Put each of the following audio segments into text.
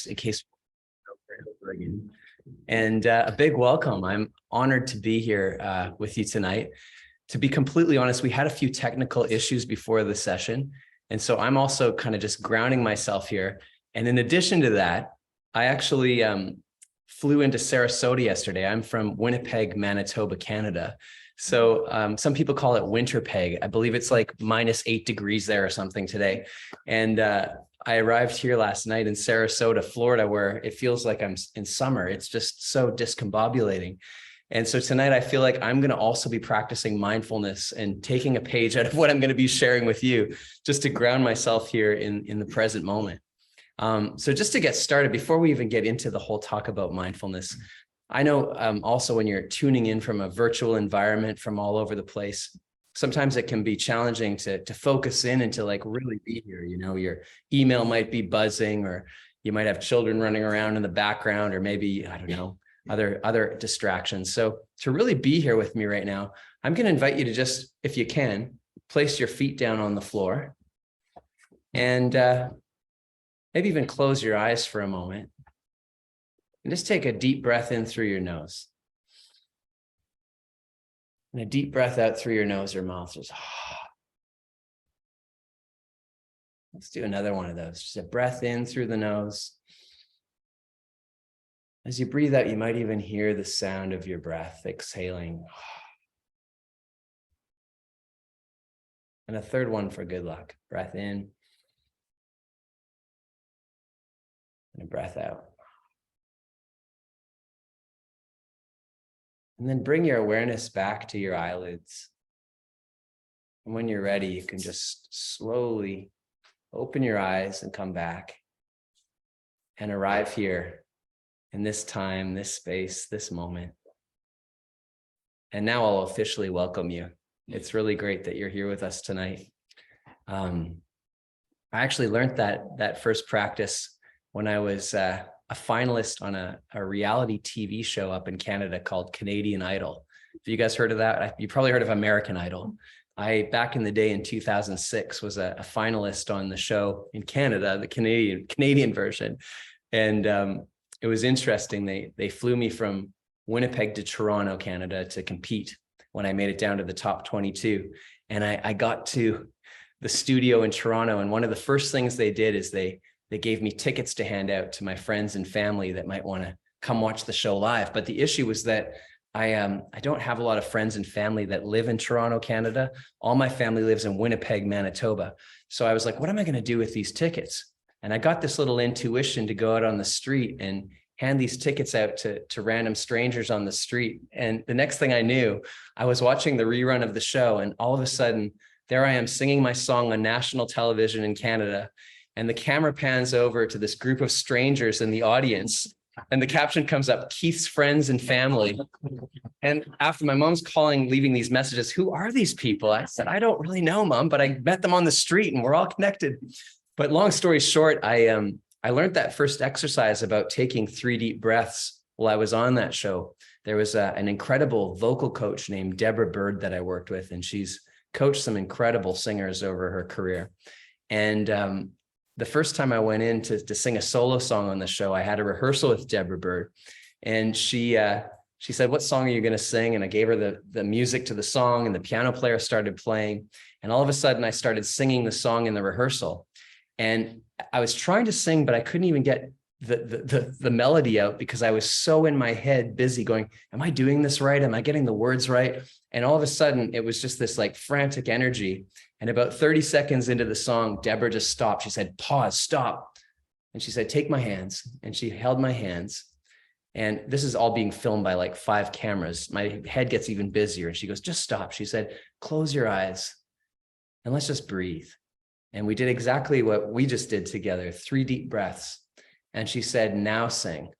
just in case over again. And a big welcome. I'm honored to be here with you tonight. To be completely honest, we had a few technical issues before the session. And so I'm also kind of just grounding myself here. And in addition to that, I actually flew into Sarasota yesterday. I'm from Winnipeg, Manitoba, Canada. So some people call it winter peg. I believe it's like -8 degrees there or something today. And I arrived here last night in Sarasota, Florida, where it feels like I'm in summer. It's just so discombobulating. And so tonight I feel like I'm going to also be practicing mindfulness and taking a page out of what I'm going to be sharing with you, just to ground myself here in the present moment. So just to get started, before we even get into the whole talk about mindfulness, I know also when you're tuning in from a virtual environment from all over the place, sometimes it can be challenging to focus in and to like really be here. You know, your email might be buzzing, or you might have children running around in the background, or maybe, I don't know, other distractions. So to really be here with me right now, I'm going to invite you to just, if you can, place your feet down on the floor and maybe even close your eyes for a moment. And just take a deep breath in through your nose. And a deep breath out through your nose or mouth. Just, let's do another one of those. Just a breath in through the nose. As you breathe out, you might even hear the sound of your breath exhaling. And a third one for good luck. Breath in. And a breath out. And then bring your awareness back to your eyelids. And when you're ready, you can just slowly open your eyes and come back and arrive here in this time, this space, this moment. And now I'll officially welcome you. It's really great that you're here with us tonight. I actually learned that first practice when I was a finalist on a reality TV show up in Canada called Canadian Idol. Have you guys heard of that? You probably heard of American Idol. I, back in the day in 2006, was a finalist on the show in Canada, the Canadian version. And it was interesting. They flew me from Winnipeg to Toronto, Canada to compete when I made it down to the top 22. And I got to the studio in Toronto. And one of the first things they did is they gave me tickets to hand out to my friends and family that might want to come watch the show live. But the issue was that I don't have a lot of friends and family that live in Toronto, Canada. All my family lives in Winnipeg, Manitoba. So I was like, what am I going to do with these tickets? And I got this little intuition to go out on the street and hand these tickets out to random strangers on the street. And the next thing I knew, I was watching the rerun of the show. And all of a sudden, there I am singing my song on national television in Canada. And the camera pans over to this group of strangers in the audience. And the caption comes up, Keith's friends and family. And after my mom's calling, leaving these messages, who are these people? I said, I don't really know, Mom, but I met them on the street and we're all connected. But long story short, I learned that first exercise about taking 3 deep breaths while I was on that show. There was an incredible vocal coach named Deborah Bird that I worked with, and she's coached some incredible singers over her career. And the first time I went in to sing a solo song on the show, I had a rehearsal with Deborah Bird, and she said, what song are you going to sing? And I gave her the music to the song, and the piano player started playing. And all of a sudden I started singing the song in the rehearsal, and I was trying to sing, but I couldn't even get the melody out because I was so in my head busy going, am I doing this right? Am I getting the words right? And all of a sudden it was just this like frantic energy. And about 30 seconds into the song, Deborah just stopped. She said, pause, stop. And she said, take my hands. And she held my hands. And this is all being filmed by like 5 cameras. My head gets even busier. And she goes, just stop. She said, close your eyes and let's just breathe. And we did exactly what we just did together, 3 deep breaths. And she said, now sing.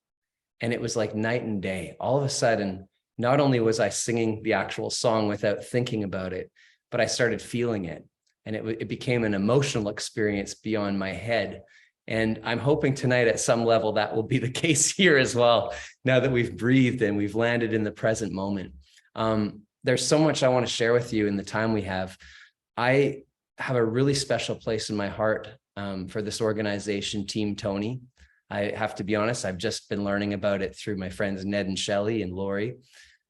And it was like night and day. All of a sudden, not only was I singing the actual song without thinking about it, but I started feeling it. And it became an emotional experience beyond my head. And I'm hoping tonight at some level that will be the case here as well, now that we've breathed and we've landed in the present moment. There's so much I want to share with you in the time we have. I have a really special place in my heart for this organization, Team Tony. I have to be honest, I've just been learning about it through my friends Ned and Shelley and Lori.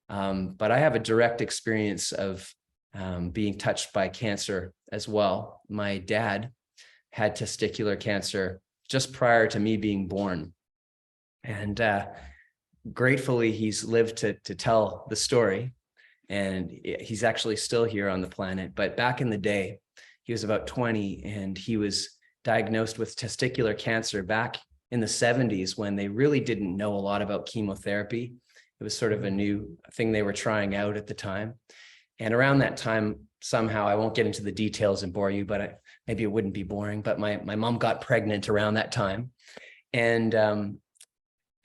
But I have a direct experience of being touched by cancer as well. My dad had testicular cancer just prior to me being born. And gratefully, he's lived to tell the story. And he's actually still here on the planet. But back in the day, he was about 20 and he was diagnosed with testicular cancer back in the 70s when they really didn't know a lot about chemotherapy. It was sort of a new thing they were trying out at the time. And around that time, somehow, I won't get into the details and bore you, but maybe it wouldn't be boring, but my mom got pregnant around that time. And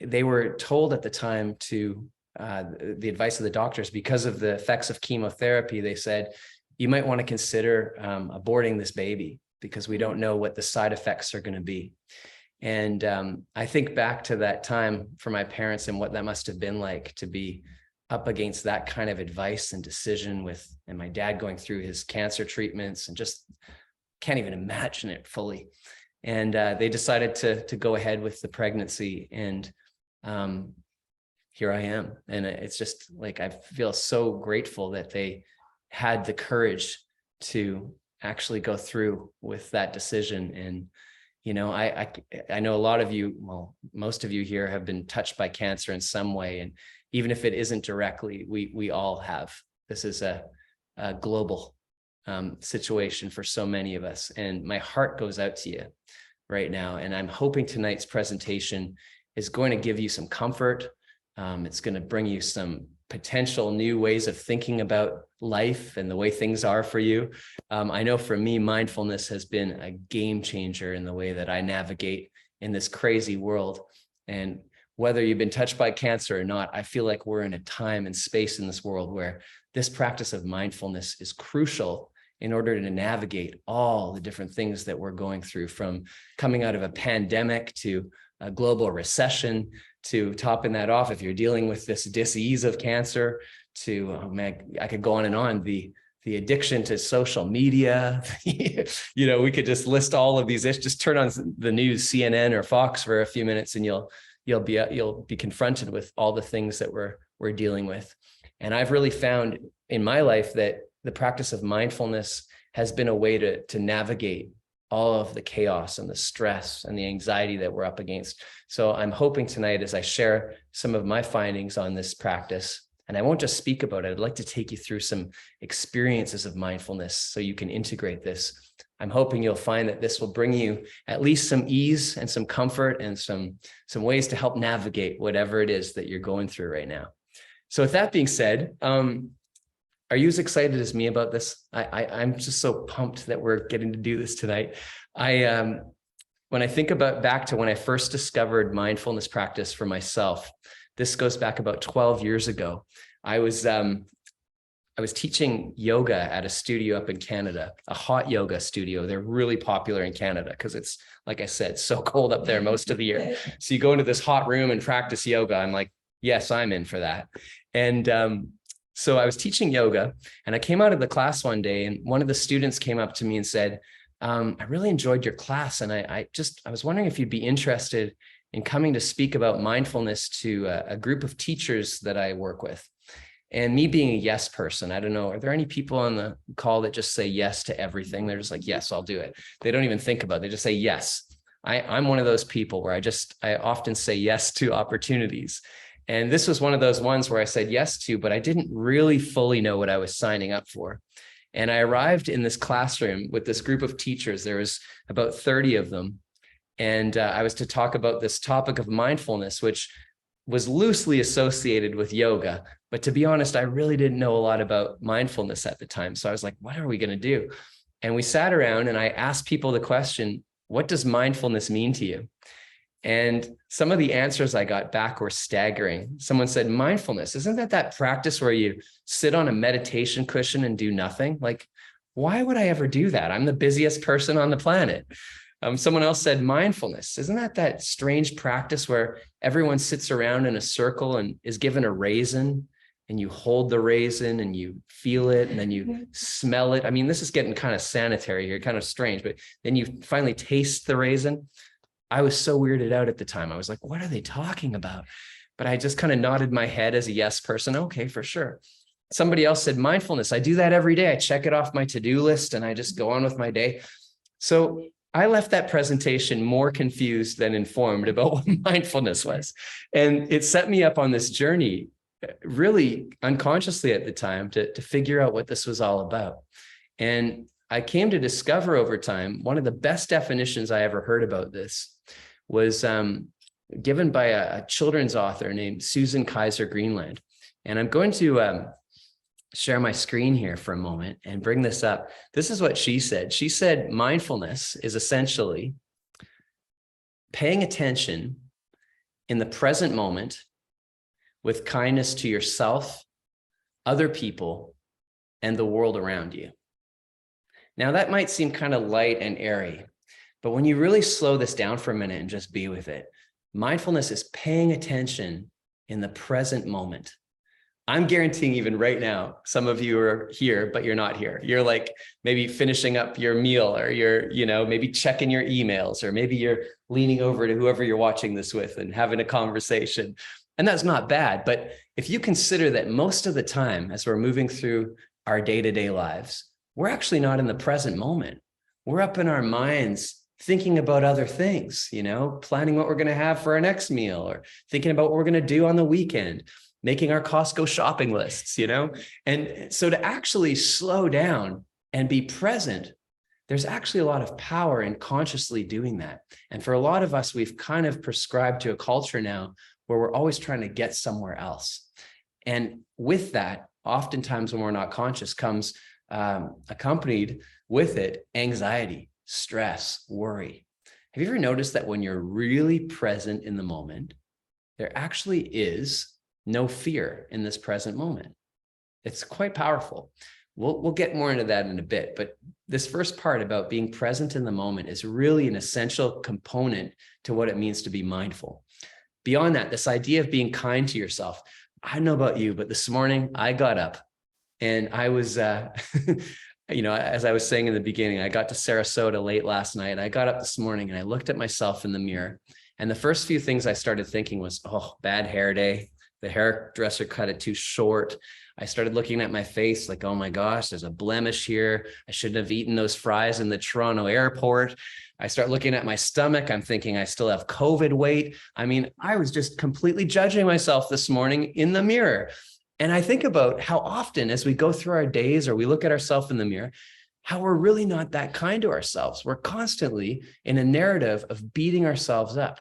they were told at the time to, the advice of the doctors, because of the effects of chemotherapy, they said, you might want to consider aborting this baby because we don't know what the side effects are going to be. And I think back to that time for my parents and what that must have been like to be up against that kind of advice and decision and my dad going through his cancer treatments and just can't even imagine it fully. And they decided to go ahead with the pregnancy. And here I am. And it's just like, I feel so grateful that they had the courage to actually go through with that decision. And you know, I know a lot of you, well, most of you here have been touched by cancer in some way. And even if it isn't directly, we all have. This is a global situation for so many of us. And my heart goes out to you right now. And I'm hoping tonight's presentation is going to give you some comfort. It's going to bring you some potential new ways of thinking about life and the way things are for you. I know for me, mindfulness has been a game changer in the way that I navigate in this crazy world. And whether you've been touched by cancer or not, I feel like we're in a time and space in this world where this practice of mindfulness is crucial in order to navigate all the different things that we're going through, from coming out of a pandemic to a global recession, to topping that off, if you're dealing with this disease of cancer, to, oh man, I could go on and on, the addiction to social media. You know, we could just list all of these issues. Just turn on the news, CNN or Fox for a few minutes, and you'll be confronted with all the things that we're dealing with. And I've really found in my life that the practice of mindfulness has been a way to navigate all of the chaos and the stress and the anxiety that we're up against. So I'm hoping tonight, as I share some of my findings on this practice, and I won't just speak about it, I'd like to take you through some experiences of mindfulness so you can integrate this. I'm hoping you'll find that this will bring you at least some ease and some comfort and some ways to help navigate whatever it is that you're going through right now. So with that being said, are you as excited as me about this? I'm just so pumped that we're getting to do this tonight. When I think back to when I first discovered mindfulness practice for myself, this goes back about 12 years ago. I was teaching yoga at a studio up in Canada, a hot yoga studio. They're really popular in Canada because it's, like I said, so cold up there most of the year. So you go into this hot room and practice yoga. I'm like, yes, I'm in for that. And so I was teaching yoga, and I came out of the class one day, and one of the students came up to me and said, I really enjoyed your class. And I was wondering if you'd be interested in coming to speak about mindfulness to a group of teachers that I work with. And me being a yes person, I don't know, are there any people on the call that just say yes to everything? They're just like, yes, I'll do it. They don't even think about it. They just say yes. I'm one of those people where I often say yes to opportunities. And this was one of those ones where I said yes to, but I didn't really fully know what I was signing up for. And I arrived in this classroom with this group of teachers. There was about 30 of them. And I was to talk about this topic of mindfulness, which was loosely associated with yoga. But to be honest, I really didn't know a lot about mindfulness at the time. So I was like, what are we going to do? And we sat around and I asked people the question, what does mindfulness mean to you? And some of the answers I got back were staggering. Someone said, mindfulness, isn't that practice where you sit on a meditation cushion and do nothing? Like, why would I ever do that? I'm the busiest person on the planet. Someone else said, mindfulness, isn't that strange practice where everyone sits around in a circle and is given a raisin, and you hold the raisin and you feel it and then you smell it? I mean, this is getting kind of sanitary here, kind of strange, but then you finally taste the raisin. I was so weirded out at the time. I was like, what are they talking about? But I just kind of nodded my head as a yes person. Okay, for sure. Somebody else said mindfulness. I do that every day. I check it off my to-do list and I just go on with my day. So I left that presentation more confused than informed about what mindfulness was. And it set me up on this journey, really unconsciously at the time, to figure out what this was all about. And I came to discover over time, one of the best definitions I ever heard about this was given by a children's author named Susan Kaiser Greenland. And I'm going to share my screen here for a moment and bring this up. This is what she said. She said, mindfulness is essentially paying attention in the present moment with kindness to yourself, other people, and the world around you. Now, that might seem kind of light and airy, but when you really slow this down for a minute and just be with it, mindfulness is paying attention in the present moment. I'm guaranteeing even right now, some of you are here, but you're not here. You're like maybe finishing up your meal, or you're, maybe checking your emails, or maybe you're leaning over to whoever you're watching this with and having a conversation. And that's not bad. But if you consider that most of the time, as we're moving through our day-to-day lives, we're actually not in the present moment. We're up in our minds thinking about other things, planning what we're going to have for our next meal, or thinking about what we're going to do on the weekend, making our Costco shopping lists, And so to actually slow down and be present, there's actually a lot of power in consciously doing that. And for a lot of us, we've kind of prescribed to a culture now where we're always trying to get somewhere else. And with that, oftentimes when we're not conscious comes accompanied with it anxiety, stress, worry. Have you ever noticed that when you're really present in the moment, there actually is no fear in this present moment? It's quite powerful. We'll get more into that in a bit, but this first part about being present in the moment is really an essential component to what it means to be mindful. Beyond that, this idea of being kind to yourself. I don't know about you, but this morning I got up and I was, as I was saying in the beginning, I got to Sarasota late last night. I got up this morning and I looked at myself in the mirror. And the first few things I started thinking was, oh, bad hair day. The hairdresser cut it too short. I started looking at my face like, oh my gosh, there's a blemish here. I shouldn't have eaten those fries in the Toronto airport. I start looking at my stomach. I'm thinking I still have COVID weight. I mean, I was just completely judging myself this morning in the mirror. And I think about how often as we go through our days or we look at ourselves in the mirror, how we're really not that kind to ourselves. We're constantly in a narrative of beating ourselves up.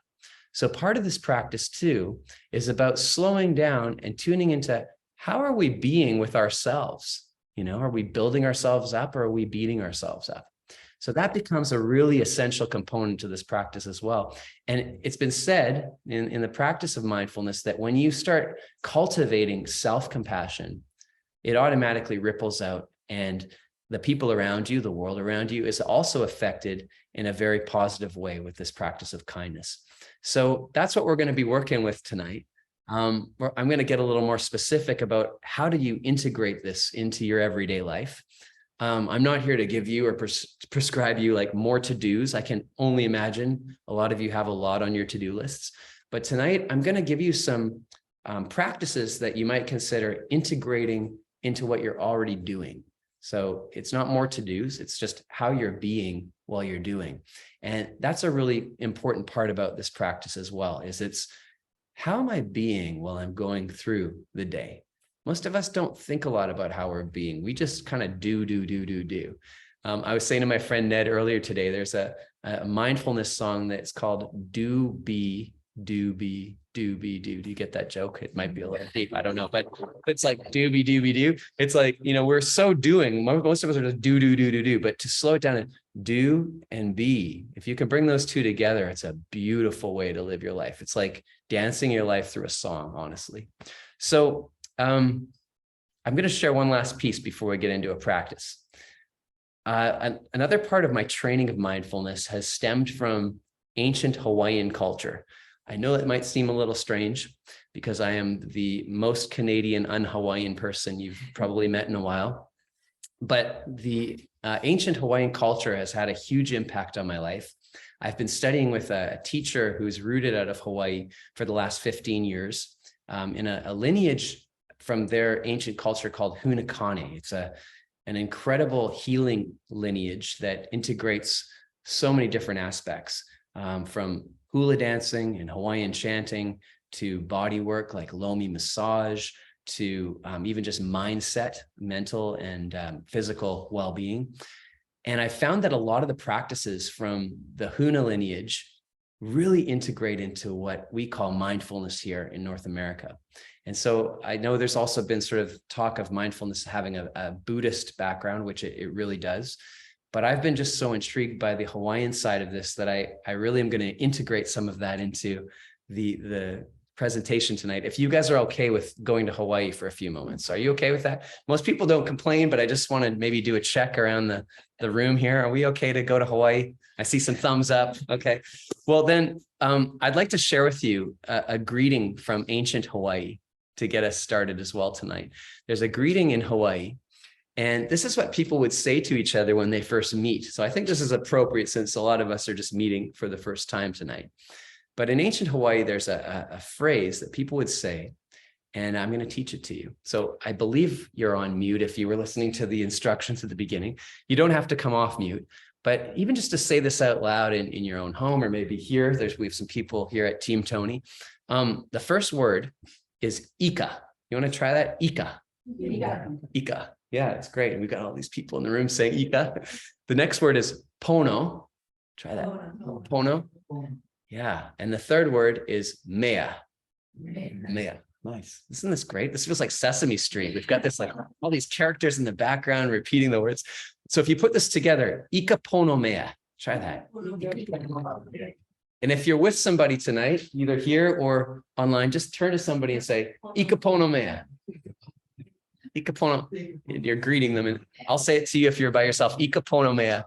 So part of this practice too is about slowing down and tuning into how are we being with ourselves? Are we building ourselves up or are we beating ourselves up? So that becomes a really essential component to this practice as well. And it's been said in the practice of mindfulness that when you start cultivating self-compassion, it automatically ripples out, and the people around you, the world around you, is also affected in a very positive way with this practice of kindness. So that's what we're going to be working with tonight. I'm going to get a little more specific about how do you integrate this into your everyday life. I'm not here to give you or prescribe you like more to-dos. I can only imagine a lot of you have a lot on your to-do lists. But tonight, I'm going to give you some practices that you might consider integrating into what you're already doing. So it's not more to-dos, it's just how you're being while you're doing. And that's a really important part about this practice as well, is it's how am I being while I'm going through the day? Most of us don't think a lot about how we're being. We just kind of do. I was saying to my friend Ned earlier today, there's a mindfulness song that's called Do Be, Do Be, Do Be, Do. Do you get that joke? It might be a little deep, I don't know, but it's like do be, do be, do. It's like, we're so doing, most of us are just do. But to slow it down and do and be, if you can bring those two together, it's a beautiful way to live your life. It's like dancing your life through a song, honestly. So I'm going to share one last piece before we get into a practice. Another part of my training of mindfulness has stemmed from ancient Hawaiian culture. I know that might seem a little strange because I am the most Canadian un-Hawaiian person you've probably met in a while, but the ancient Hawaiian culture has had a huge impact on my life. I've been studying with a teacher who's rooted out of Hawaii for the last 15 years in a lineage from their ancient culture called Hunakane. It's an incredible healing lineage that integrates so many different aspects, from hula dancing and Hawaiian chanting to body work like lomi massage, to even just mindset, mental and physical well-being. And I found that a lot of the practices from the Huna lineage really integrate into what we call mindfulness here in North America. And so I know there's also been sort of talk of mindfulness having a Buddhist background, which it really does. But I've been just so intrigued by the Hawaiian side of this that I really am going to integrate some of that into the presentation tonight. If you guys are okay with going to Hawaii for a few moments, are you okay with that? Most people don't complain, but I just want to maybe do a check around the room here. Are we okay to go to Hawaii? I see some thumbs up. Okay. Well, then I'd like to share with you a greeting from ancient Hawaii to get us started as well tonight. There's a greeting in Hawaii, and this is what people would say to each other when they first meet. So I think this is appropriate since a lot of us are just meeting for the first time tonight. But in ancient Hawaii, there's a phrase that people would say, and I'm going to teach it to you. So I believe you're on mute if you were listening to the instructions at the beginning. You don't have to come off mute, but even just to say this out loud in your own home, or maybe here, we have some people here at Team Tony. The first word is Ika. You want to try that? Ika. Ika. Ika. Yeah, it's great. We've got all these people in the room saying Ika. The next word is Pono. Try that. Pono. Yeah. And the third word is Mea. Mea. Nice. Isn't this great? This feels like Sesame Street. We've got this like all these characters in the background repeating the words. So if you put this together, Ika Pono Mea. Try that. And if you're with somebody tonight, either here or online, just turn to somebody and say, Ika Pono Mea. Ika Pono. You're greeting them. And I'll say it to you if you're by yourself. Ika Pono Mea.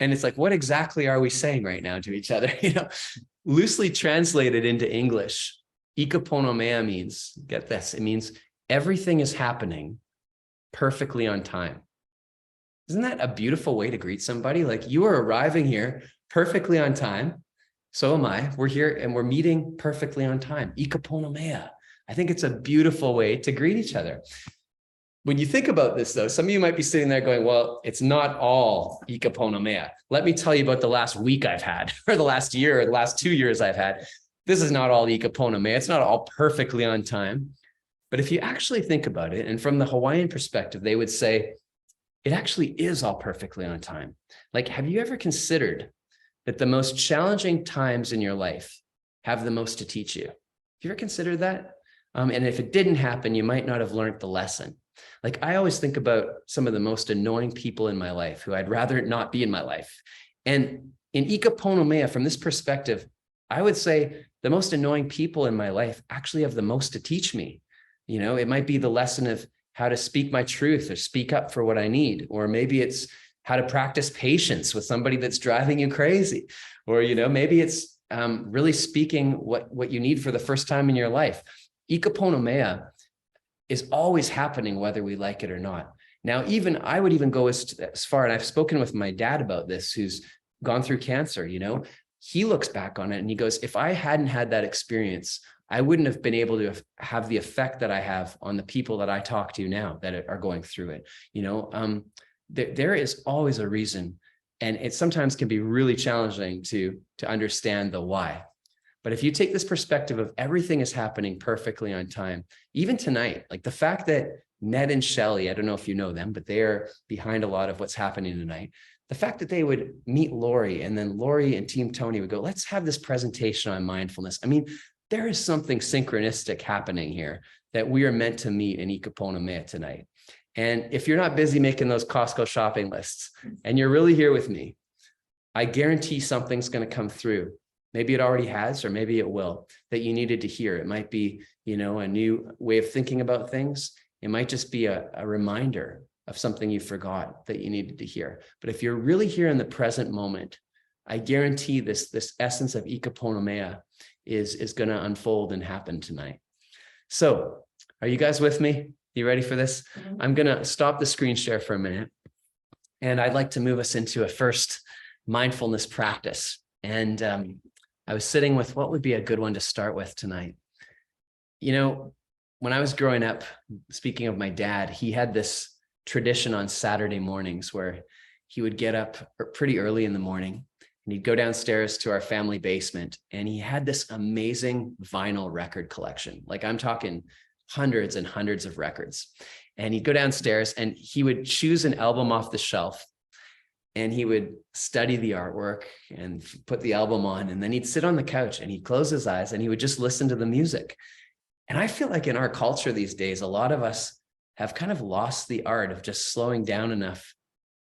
And it's like, what exactly are we saying right now to each other? You know, loosely translated into English, Ika Pono Mea means, get this, it means everything is happening perfectly on time. Isn't that a beautiful way to greet somebody? Like, you are arriving here perfectly on time. So am I. We're here and we're meeting perfectly on time. Ika Pono Mea. I think it's a beautiful way to greet each other. When you think about this, though, some of you might be sitting there going, well, it's not all Ika Pono Mea. Let me tell you about the last week I've had, or the last year, or the last 2 years I've had. This is not all Ika Pono Mea. It's not all perfectly on time. But if you actually think about it, and from the Hawaiian perspective, they would say, it actually is all perfectly on time. Like, have you ever considered that the most challenging times in your life have the most to teach you? Have you ever considered that? And if it didn't happen, you might not have learned the lesson. Like, I always think about some of the most annoying people in my life who I'd rather not be in my life. And in Ika Pono Mea, from this perspective, I would say the most annoying people in my life actually have the most to teach me. You know, it might be the lesson of how to speak my truth or speak up for what I need. Or maybe it's how to practice patience with somebody that's driving you crazy. Or, you know, maybe it's really speaking what you need for the first time in your life. Ika Pono Mea is always happening, whether we like it or not. Now, I would even go as far, and I've spoken with my dad about this, who's gone through cancer, you know, he looks back on it and he goes, if I hadn't had that experience, I wouldn't have been able to have the effect that I have on the people that I talk to now that are going through it. You know, there is always a reason, and it sometimes can be really challenging to understand the why. But if you take this perspective of everything is happening perfectly on time, even tonight, like the fact that Ned and Shelly, I don't know if you know them, but they are behind a lot of what's happening tonight. The fact that they would meet Lori, and then Lori and Team Tony would go, let's have this presentation on mindfulness. I mean, there is something synchronistic happening here that we are meant to meet in Ika Pono Mea tonight. And if you're not busy making those Costco shopping lists and you're really here with me, I guarantee something's going to come through. Maybe it already has, or maybe it will, that you needed to hear. It might be, you know, a new way of thinking about things. It might just be a reminder of something you forgot that you needed to hear. But if you're really here in the present moment, I guarantee this essence of Ika Pono Mea is going to unfold and happen tonight. So are you guys with me? You ready for this? I'm going to stop the screen share for a minute. And I'd like to move us into a first mindfulness practice. And I was sitting with what would be a good one to start with tonight. You know, when I was growing up, speaking of my dad, he had this tradition on Saturday mornings where he would get up pretty early in the morning and he'd go downstairs to our family basement, and he had this amazing vinyl record collection. Like, I'm talking hundreds and hundreds of records. And he'd go downstairs and he would choose an album off the shelf, and he would study the artwork and put the album on. And then he'd sit on the couch and he'd close his eyes and he would just listen to the music. And I feel like in our culture these days, a lot of us have kind of lost the art of just slowing down enough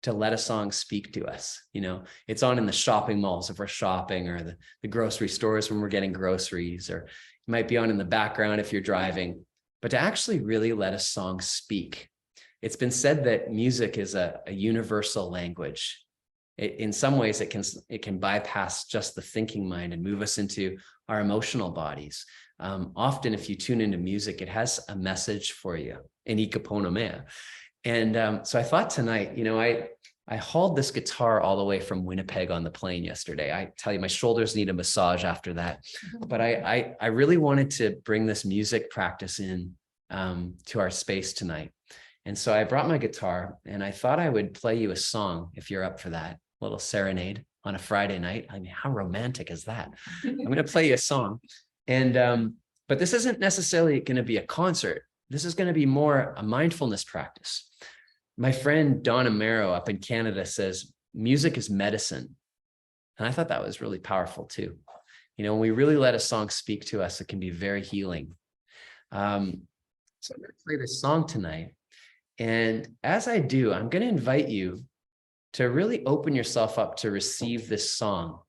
to let a song speak to us. You know, it's on in the shopping malls if we're shopping, or the grocery stores when we're getting groceries, or it might be on in the background if you're driving. But to actually really let a song speak. It's been said that music is a universal language. In some ways, it can bypass just the thinking mind and move us into our emotional bodies. Often, if you tune into music, it has a message for you in ikaponomea. And so I thought tonight, you know, I hauled this guitar all the way from Winnipeg on the plane yesterday. I tell you, my shoulders need a massage after that. But I really wanted to bring this music practice in to our space tonight. And so I brought my guitar, and I thought I would play you a song, if you're up for that, a little serenade on a Friday night. I mean, how romantic is that? I'm going to play you a song. And but this isn't necessarily going to be a concert. This is going to be more a mindfulness practice. My friend Donna Marrow up in Canada says music is medicine. And I thought that was really powerful too. You know, when we really let a song speak to us, it can be very healing. So I'm going to play this song tonight. And as I do, I'm going to invite you to really open yourself up to receive this song.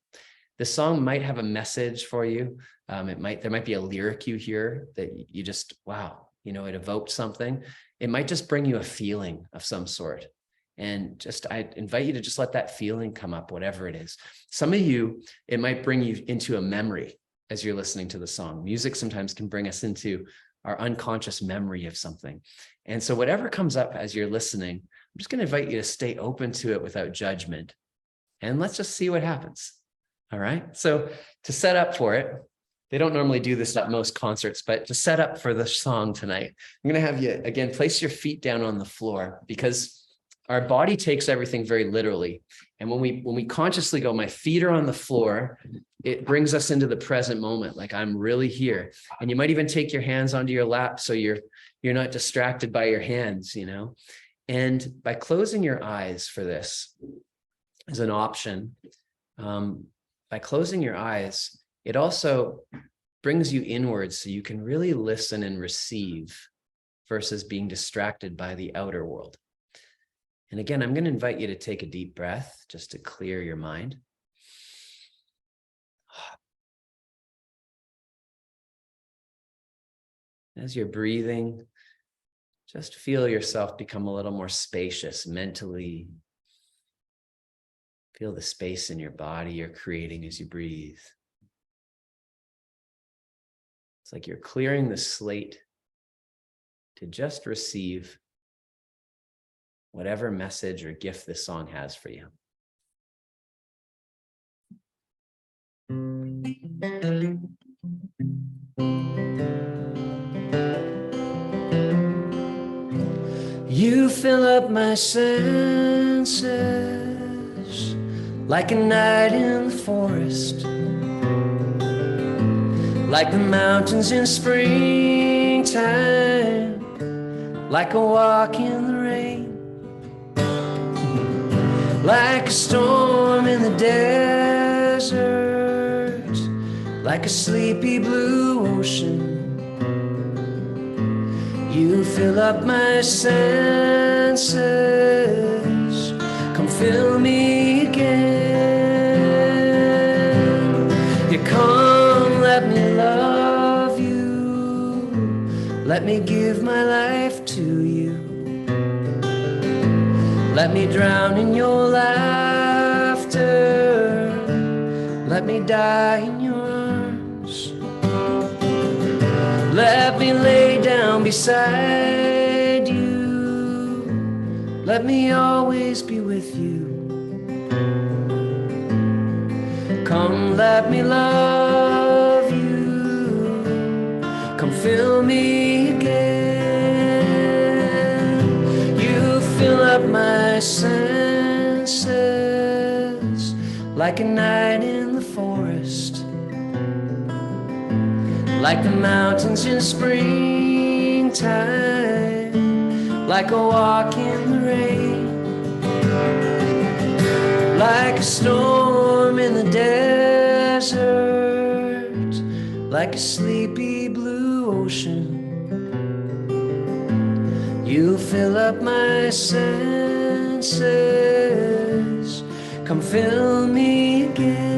The song might have a message for you. There might be a lyric you hear that you just, wow, you know, it evoked something. It might just bring you a feeling of some sort. And just, I invite you to just let that feeling come up, whatever it is. Some of you, it might bring you into a memory as you're listening to the song. Music sometimes can bring us into our unconscious memory of something. And so whatever comes up as you're listening, I'm just going to invite you to stay open to it without judgment. And let's just see what happens. All right. So to set up for it, they don't normally do this at most concerts, but to set up for the song tonight, I'm going to have you, again, place your feet down on the floor, because our body takes everything very literally. And when we consciously go, my feet are on the floor, it brings us into the present moment. Like, I'm really here. And you might even take your hands onto your lap so you're not distracted by your hands, you know. And by closing your eyes for this as an option, by closing your eyes, it also brings you inwards so you can really listen and receive versus being distracted by the outer world. And again, I'm going to invite you to take a deep breath just to clear your mind. As you're breathing, just feel yourself become a little more spacious mentally. Feel the space in your body you're creating as you breathe. It's like you're clearing the slate to just receive whatever message or gift this song has for you. You fill up my senses like a night in the forest, like the mountains in springtime, like a walk in the rain, like a storm in the desert, like a sleepy blue ocean. You fill up my senses, come fill me again. You come, let me love you, let me give my life to you. Let me drown in your laughter, let me die in your arms. Let me lay down beside you, let me always be with you. Come, let me love you. Come fill me again. You fill up my senses like a night in the forest, like the mountains in springtime, like a walk in the rain, like a storm in the desert, like a sleepy blue ocean. You fill up my senses, come fill me again.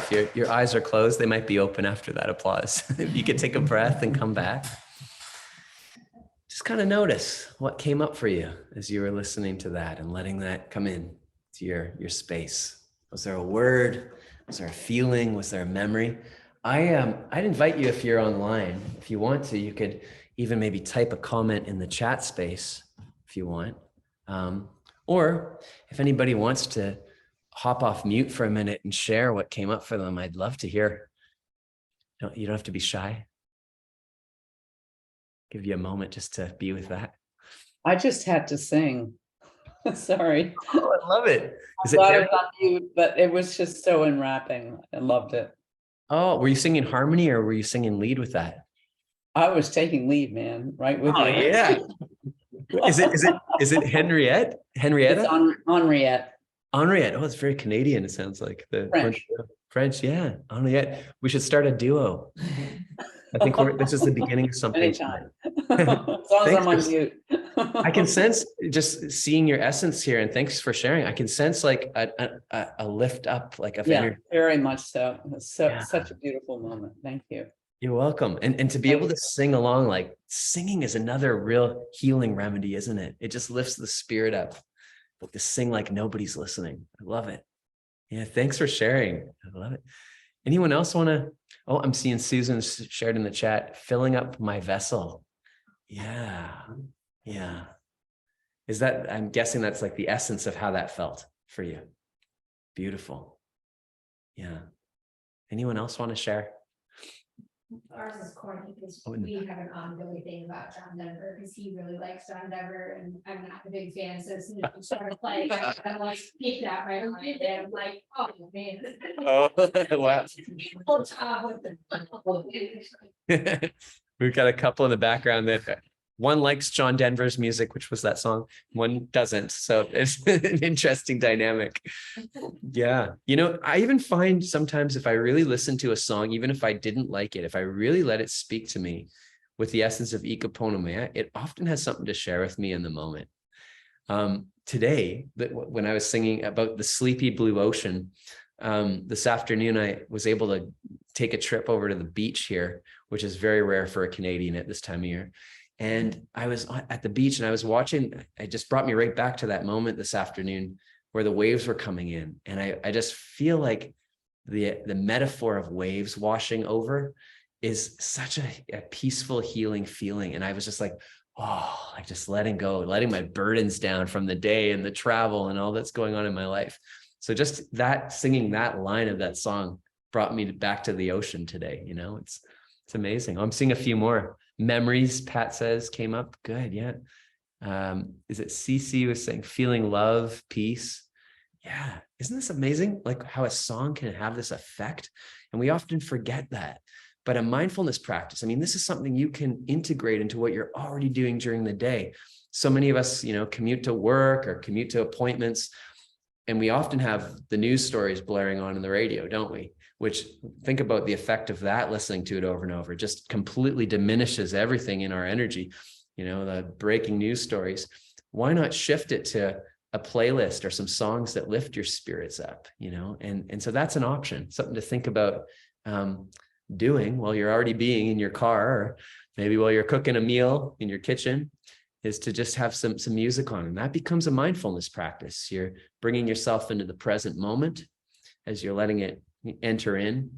If your eyes are closed, they might be open after that applause. If you could take a breath and come back. Just kind of notice what came up for you as you were listening to that and letting that come in to your space. Was there a word? Was there a feeling? Was there a memory? I'd invite you, if you're online, if you want to, you could even maybe type a comment in the chat space if you want. Or if anybody wants to hop off mute for a minute and share what came up for them, I'd love to hear. You don't have to be shy. Give you a moment just to be with that. I just had to sing. Sorry. Oh, I love it. I thought it was on mute, but it was just so enwrapping. I loved it. Oh, were you singing harmony or were you singing lead with that? I was taking lead, man, right with you. Yeah. Is it Henriette? Henrietta? It's Henriette. Henriette. Oh, it's very Canadian. It sounds like the French. Yeah, Henriette. We should start a duo. I think this is the beginning of something. Anytime. As long as I'm on mute. I can sense, just seeing your essence here, and thanks for sharing. I can sense like a lift up, like of energy. Very much so. Such a beautiful moment. Thank you. You're welcome. And to be able to sing along, like singing is another real healing remedy, isn't it? It just lifts the spirit up. But to sing like nobody's listening. I love it. Yeah, thanks for sharing. I love it. Anyone else want to? Oh, I'm seeing Susan shared in the chat, filling up my vessel. Yeah. Is that, I'm guessing that's like the essence of how that felt for you. Beautiful. Yeah. Anyone else want to share? Ours is corny because we have an ongoing thing about John Denver because he really likes John Denver and I'm not a big fan. So as soon as he started playing, I like speak that right away. And I'm like, oh man. Oh, wow. We've got a couple in the background that one likes John Denver's music, which was that song. One doesn't. So it's an interesting dynamic. Yeah. I even find sometimes if I really listen to a song, even if I didn't like it, if I really let it speak to me with the essence of ikaponomea, it often has something to share with me in the moment. Today, when I was singing about the sleepy blue ocean, this afternoon, I was able to take a trip over to the beach here, which is very rare for a Canadian at this time of year. And I was at the beach and I was watching, it just brought me right back to that moment this afternoon where the waves were coming in. And I just feel like the metaphor of waves washing over is such a peaceful, healing feeling. And I was just like, oh, like just letting go, letting my burdens down from the day and the travel and all that's going on in my life. So just that, singing that line of that song brought me back to the ocean today. It's amazing. I'm seeing a few more memories. Pat says came up. Good. Yeah. Is it CC was saying feeling love, peace? Yeah. Isn't this amazing? Like how a song can have this effect. And we often forget that. But a mindfulness practice, this is something you can integrate into what you're already doing during the day. So many of us, commute to work or commute to appointments. And we often have the news stories blaring on in the radio, don't we? Which, think about the effect of that, listening to it over and over, just completely diminishes everything in our energy. The breaking news stories. Why not shift it to a playlist or some songs that lift your spirits up, and so that's an option, something to think about doing while you're already being in your car, or maybe while you're cooking a meal in your kitchen, is to just have some music on. And that becomes a mindfulness practice. You're bringing yourself into the present moment as you're letting it enter in.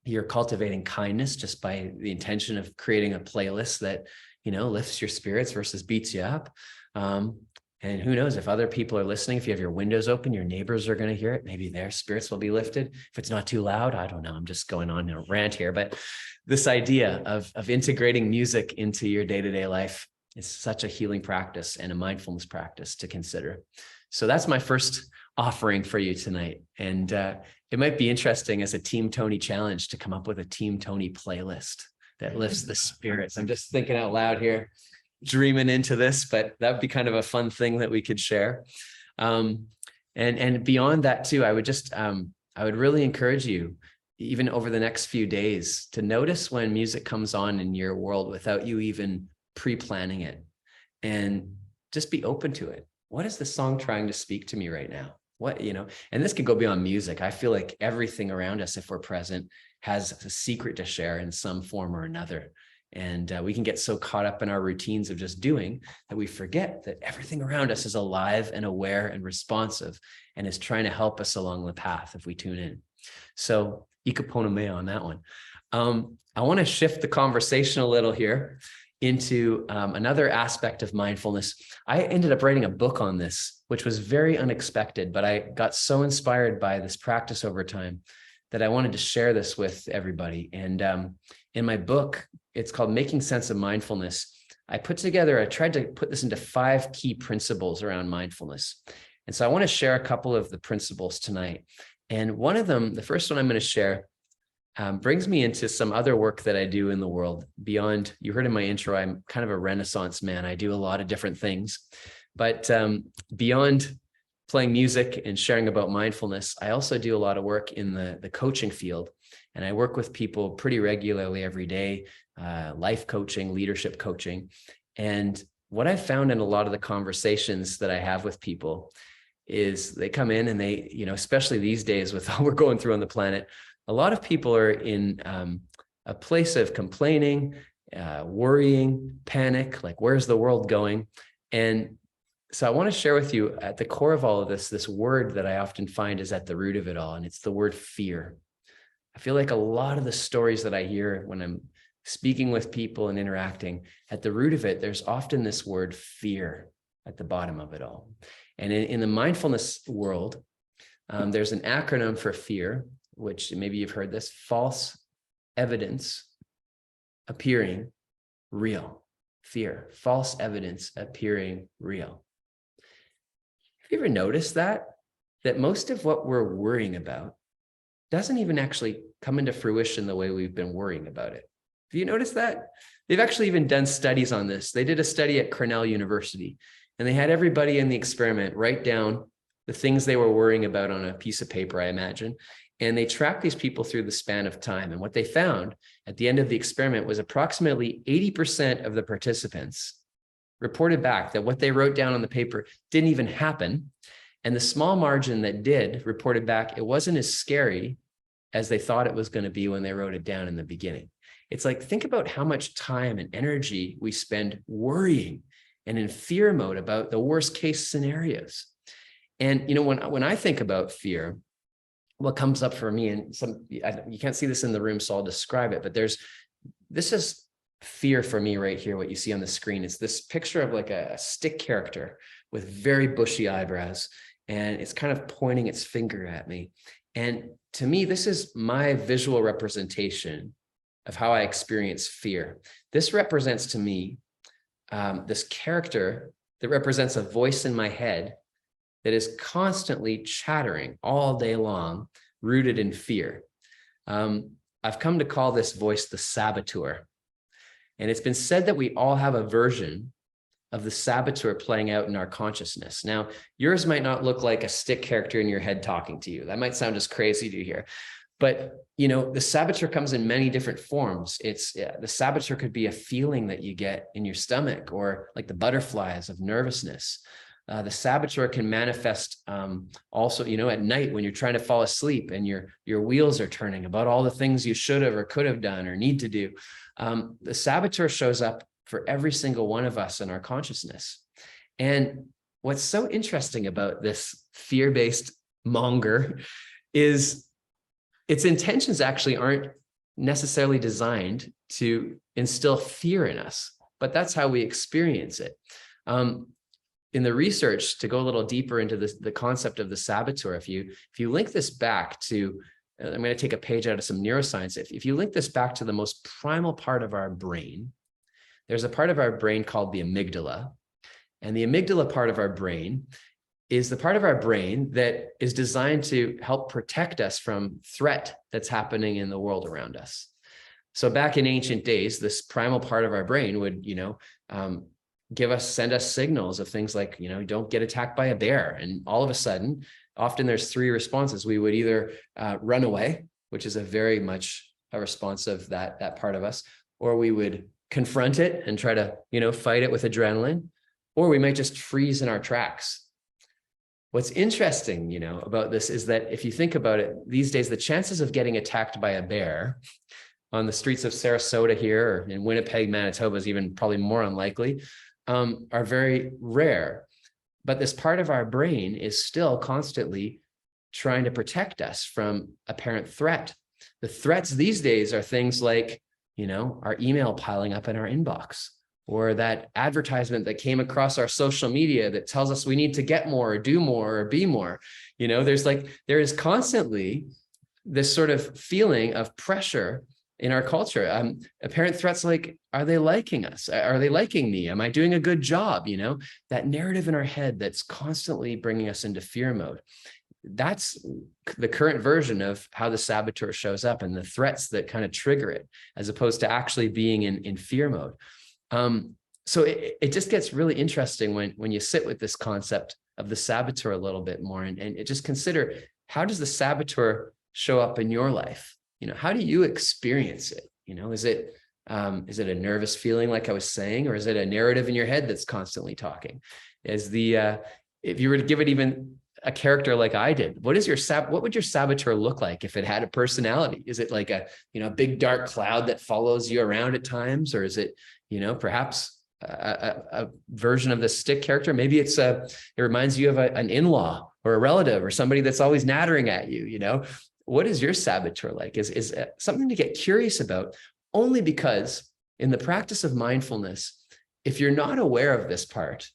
You're cultivating kindness just by the intention of creating a playlist that, lifts your spirits versus beats you up. And who knows, if other people are listening, if you have your windows open, your neighbors are going to hear it. Maybe their spirits will be lifted. If it's not too loud, I don't know. I'm just going on a rant here. But this idea of integrating music into your day-to-day life is such a healing practice and a mindfulness practice to consider. So that's my first offering for you tonight. And it might be interesting as a Team Tony challenge to come up with a Team Tony playlist that lifts the spirits. I'm just thinking out loud here, dreaming into this, but that would be kind of a fun thing that we could share. And beyond that too, I would really encourage you, even over the next few days, to notice when music comes on in your world without you even pre-planning it, and just be open to it. What is the song trying to speak to me right now? And this could go beyond music. I feel like everything around us, if we're present, has a secret to share in some form or another. And we can get so caught up in our routines of just doing that we forget that everything around us is alive and aware and responsive and is trying to help us along the path if we tune in. So ikaponomea on that one. I want to shift the conversation a little here into another aspect of mindfulness. I ended up writing a book on this, which was very unexpected, but I got so inspired by this practice over time that I wanted to share this with everybody. And in my book, it's called Making Sense of Mindfulness. I tried to put this into 5 key principles around mindfulness. And so I want to share a couple of the principles tonight. And one of them, the first one I'm going to share, brings me into some other work that I do in the world beyond. You heard in my intro, I'm kind of a Renaissance man. I do a lot of different things, but beyond playing music and sharing about mindfulness, I also do a lot of work in the coaching field. And I work with people pretty regularly every day, life coaching, leadership coaching. And what I found in a lot of the conversations that I have with people is they come in and they, especially these days with all we're going through on the planet, a lot of people are in a place of complaining, worrying, panic, like where's the world going? And so I want to share with you at the core of all of this word that I often find is at the root of it all, and it's the word fear. I feel like a lot of the stories that I hear when I'm speaking with people and interacting, at the root of it, there's often this word fear at the bottom of it all. And in the mindfulness world, there's an acronym for fear, which maybe you've heard this: false evidence appearing real. Fear, false evidence appearing real. Have you ever noticed that most of what we're worrying about doesn't even actually come into fruition the way we've been worrying about it? Have you noticed that? They've actually even done studies on this. They did a study at Cornell University, and they had everybody in the experiment write down the things they were worrying about on a piece of paper, I imagine. And they tracked these people through the span of time. And what they found at the end of the experiment was approximately 80% of the participants reported back that what they wrote down on the paper didn't even happen. And the small margin that did reported back it wasn't as scary as they thought it was going to be when they wrote it down in the beginning. It's like, think about how much time and energy we spend worrying and in fear mode about the worst case scenarios. And, when I think about fear, what comes up for me, and you can't see this in the room, so I'll describe it, but this is fear for me right here. What you see on the screen is this picture of like a stick character with very bushy eyebrows, and it's kind of pointing its finger at me. And to me, this is my visual representation of how I experience fear. This represents to me this character that represents a voice in my head that is constantly chattering all day long, rooted in fear. I've come to call this voice the saboteur. And it's been said that we all have a version of the saboteur playing out in our consciousness. Now, yours might not look like a stick character in your head talking to you. That might sound just crazy to hear. But, the saboteur comes in many different forms. The saboteur could be a feeling that you get in your stomach, or like the butterflies of nervousness. The saboteur can manifest also, at night when you're trying to fall asleep and your wheels are turning about all the things you should have or could have done or need to do. The saboteur shows up for every single one of us in our consciousness. And what's so interesting about this fear-based monger is its intentions actually aren't necessarily designed to instill fear in us, but that's how we experience it. In the research, to go a little deeper into this, the concept of the saboteur, if you link this back to, I'm going to take a page out of some neuroscience. If you link this back to the most primal part of our brain, there's a part of our brain called the amygdala. And the amygdala part of our brain is the part of our brain that is designed to help protect us from threat that's happening in the world around us. So back in ancient days, this primal part of our brain would, send us signals of things like, don't get attacked by a bear. And all of a sudden, often there's three responses. We would either run away, which is a very much a response of that part of us, or we would confront it and try to, fight it with adrenaline, or we might just freeze in our tracks. What's interesting, about this is that if you think about it, these days, the chances of getting attacked by a bear on the streets of Sarasota here or in Winnipeg, Manitoba is even probably more unlikely, are very rare. But this part of our brain is still constantly trying to protect us from apparent threat. The threats these days are things like, our email piling up in our inbox, or that advertisement that came across our social media that tells us we need to get more or do more or be more. There is constantly this sort of feeling of pressure in our culture. Apparent threats like, are they liking us? Are they liking me? Am I doing a good job? That narrative in our head that's constantly bringing us into fear mode. That's the current version of how the saboteur shows up and the threats that kind of trigger it, as opposed to actually being in fear mode. So it just gets really interesting when you sit with this concept of the saboteur a little bit more and just consider, how does the saboteur show up in your life? How do you experience it? Is it a nervous feeling, like I was saying, or is it a narrative in your head that's constantly talking? If you were to give it even a character like I did, what would your saboteur look like if it had a personality? Is it like a big dark cloud that follows you around at times, or is it perhaps a version of the stick character? Maybe it reminds you of an in-law or a relative or somebody that's always nattering at you. What is your saboteur like? Is something to get curious about, only because in the practice of mindfulness, if you're not aware of this part,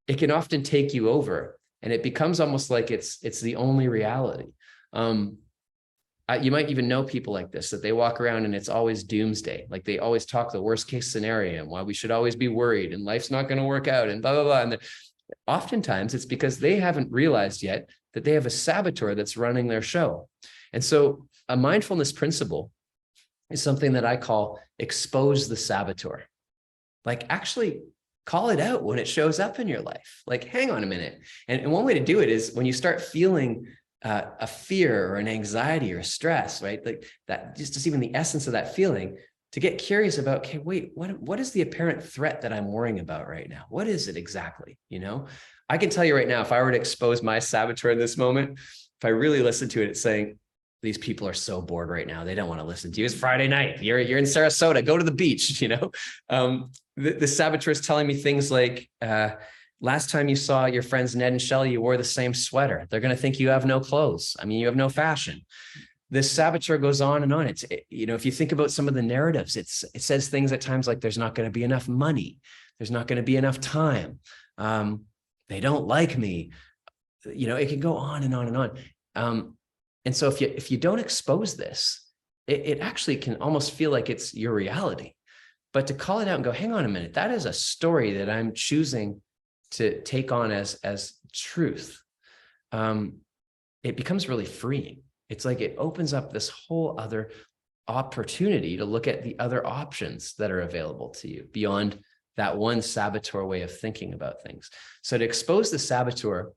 it can often take you over and it becomes almost like it's the only reality. You might even know people like this, that they walk around and it's always doomsday. Like they always talk the worst case scenario and why we should always be worried and life's not going to work out and blah, blah, blah. And oftentimes it's because they haven't realized yet that they have a saboteur that's running their show. And so a mindfulness principle is something that I call expose the saboteur. Like actually call it out when it shows up in your life. Like, hang on a minute. And one way to do it is when you start feeling a fear or an anxiety or a stress, right? Like that, just even the essence of that feeling, to get curious about, okay, wait, what is the apparent threat that I'm worrying about right now? What is it exactly? I can tell you right now, if I were to expose my saboteur in this moment, if I really listen to it, it's saying, these people are so bored right now. They don't want to listen to you. It's Friday night. You're in Sarasota. Go to the beach. The saboteur is telling me things like, last time you saw your friends Ned and Shelley, you wore the same sweater. They're going to think you have no clothes. You have no fashion. This saboteur goes on and on. If you think about some of the narratives, it says things at times like, there's not going to be enough money. There's not going to be enough time. They don't like me. It can go on and on and on. And so if you don't expose this, it actually can almost feel like it's your reality. But to call it out and go, hang on a minute, that is a story that I'm choosing to take on as truth. It becomes really freeing. It's like it opens up this whole other opportunity to look at the other options that are available to you beyond that one saboteur way of thinking about things. So to expose the saboteur,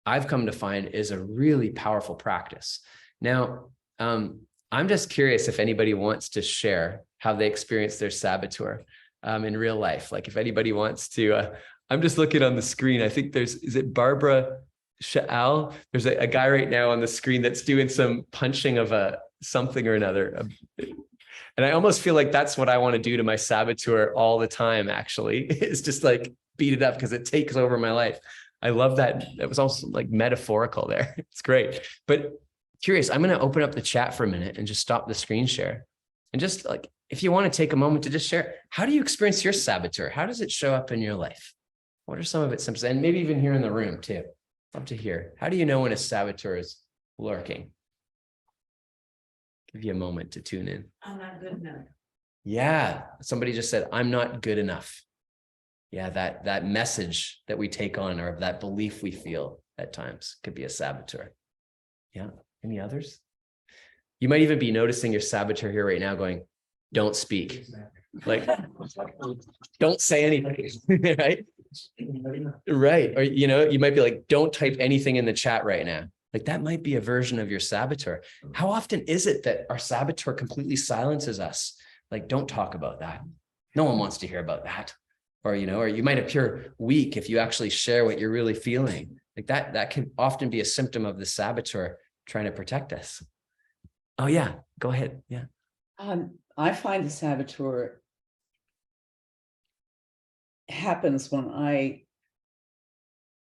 I've come to find, is a really powerful practice. Now, I'm just curious if anybody wants to share how they experience their saboteur in real life. Like if anybody wants to, I'm just looking on the screen. I think is it Barbara Shaal? There's a guy right now on the screen that's doing some punching of something or another. And I almost feel like that's what I want to do to my saboteur all the time, actually, is just like beat it up because it takes over my life. I love that. It was also like metaphorical there. It's great. But curious, I'm going to open up the chat for a minute and just stop the screen share. And just like, if you want to take a moment to just share, how do you experience your saboteur? How does it show up in your life? What are some of its symptoms? And maybe even here in the room too. Love to hear. How do you know when a saboteur is lurking? Give you a moment to tune in. I'm not good enough. Yeah. Somebody just said, I'm not good enough. Yeah. That message that we take on, or that belief we feel at times, could be a saboteur. Yeah. Any others? You might even be noticing your saboteur here right now going, don't speak. Like, don't say anything, right? Right. Or, you might be like, don't type anything in the chat right now. Like, that might be a version of your saboteur. How often is it that our saboteur completely silences us? Like, don't talk about that. No one wants to hear about that. Or, or you might appear weak if you actually share what you're really feeling. Like that can often be a symptom of the saboteur trying to protect us. Oh yeah, go ahead. Yeah. I find the saboteur happens when I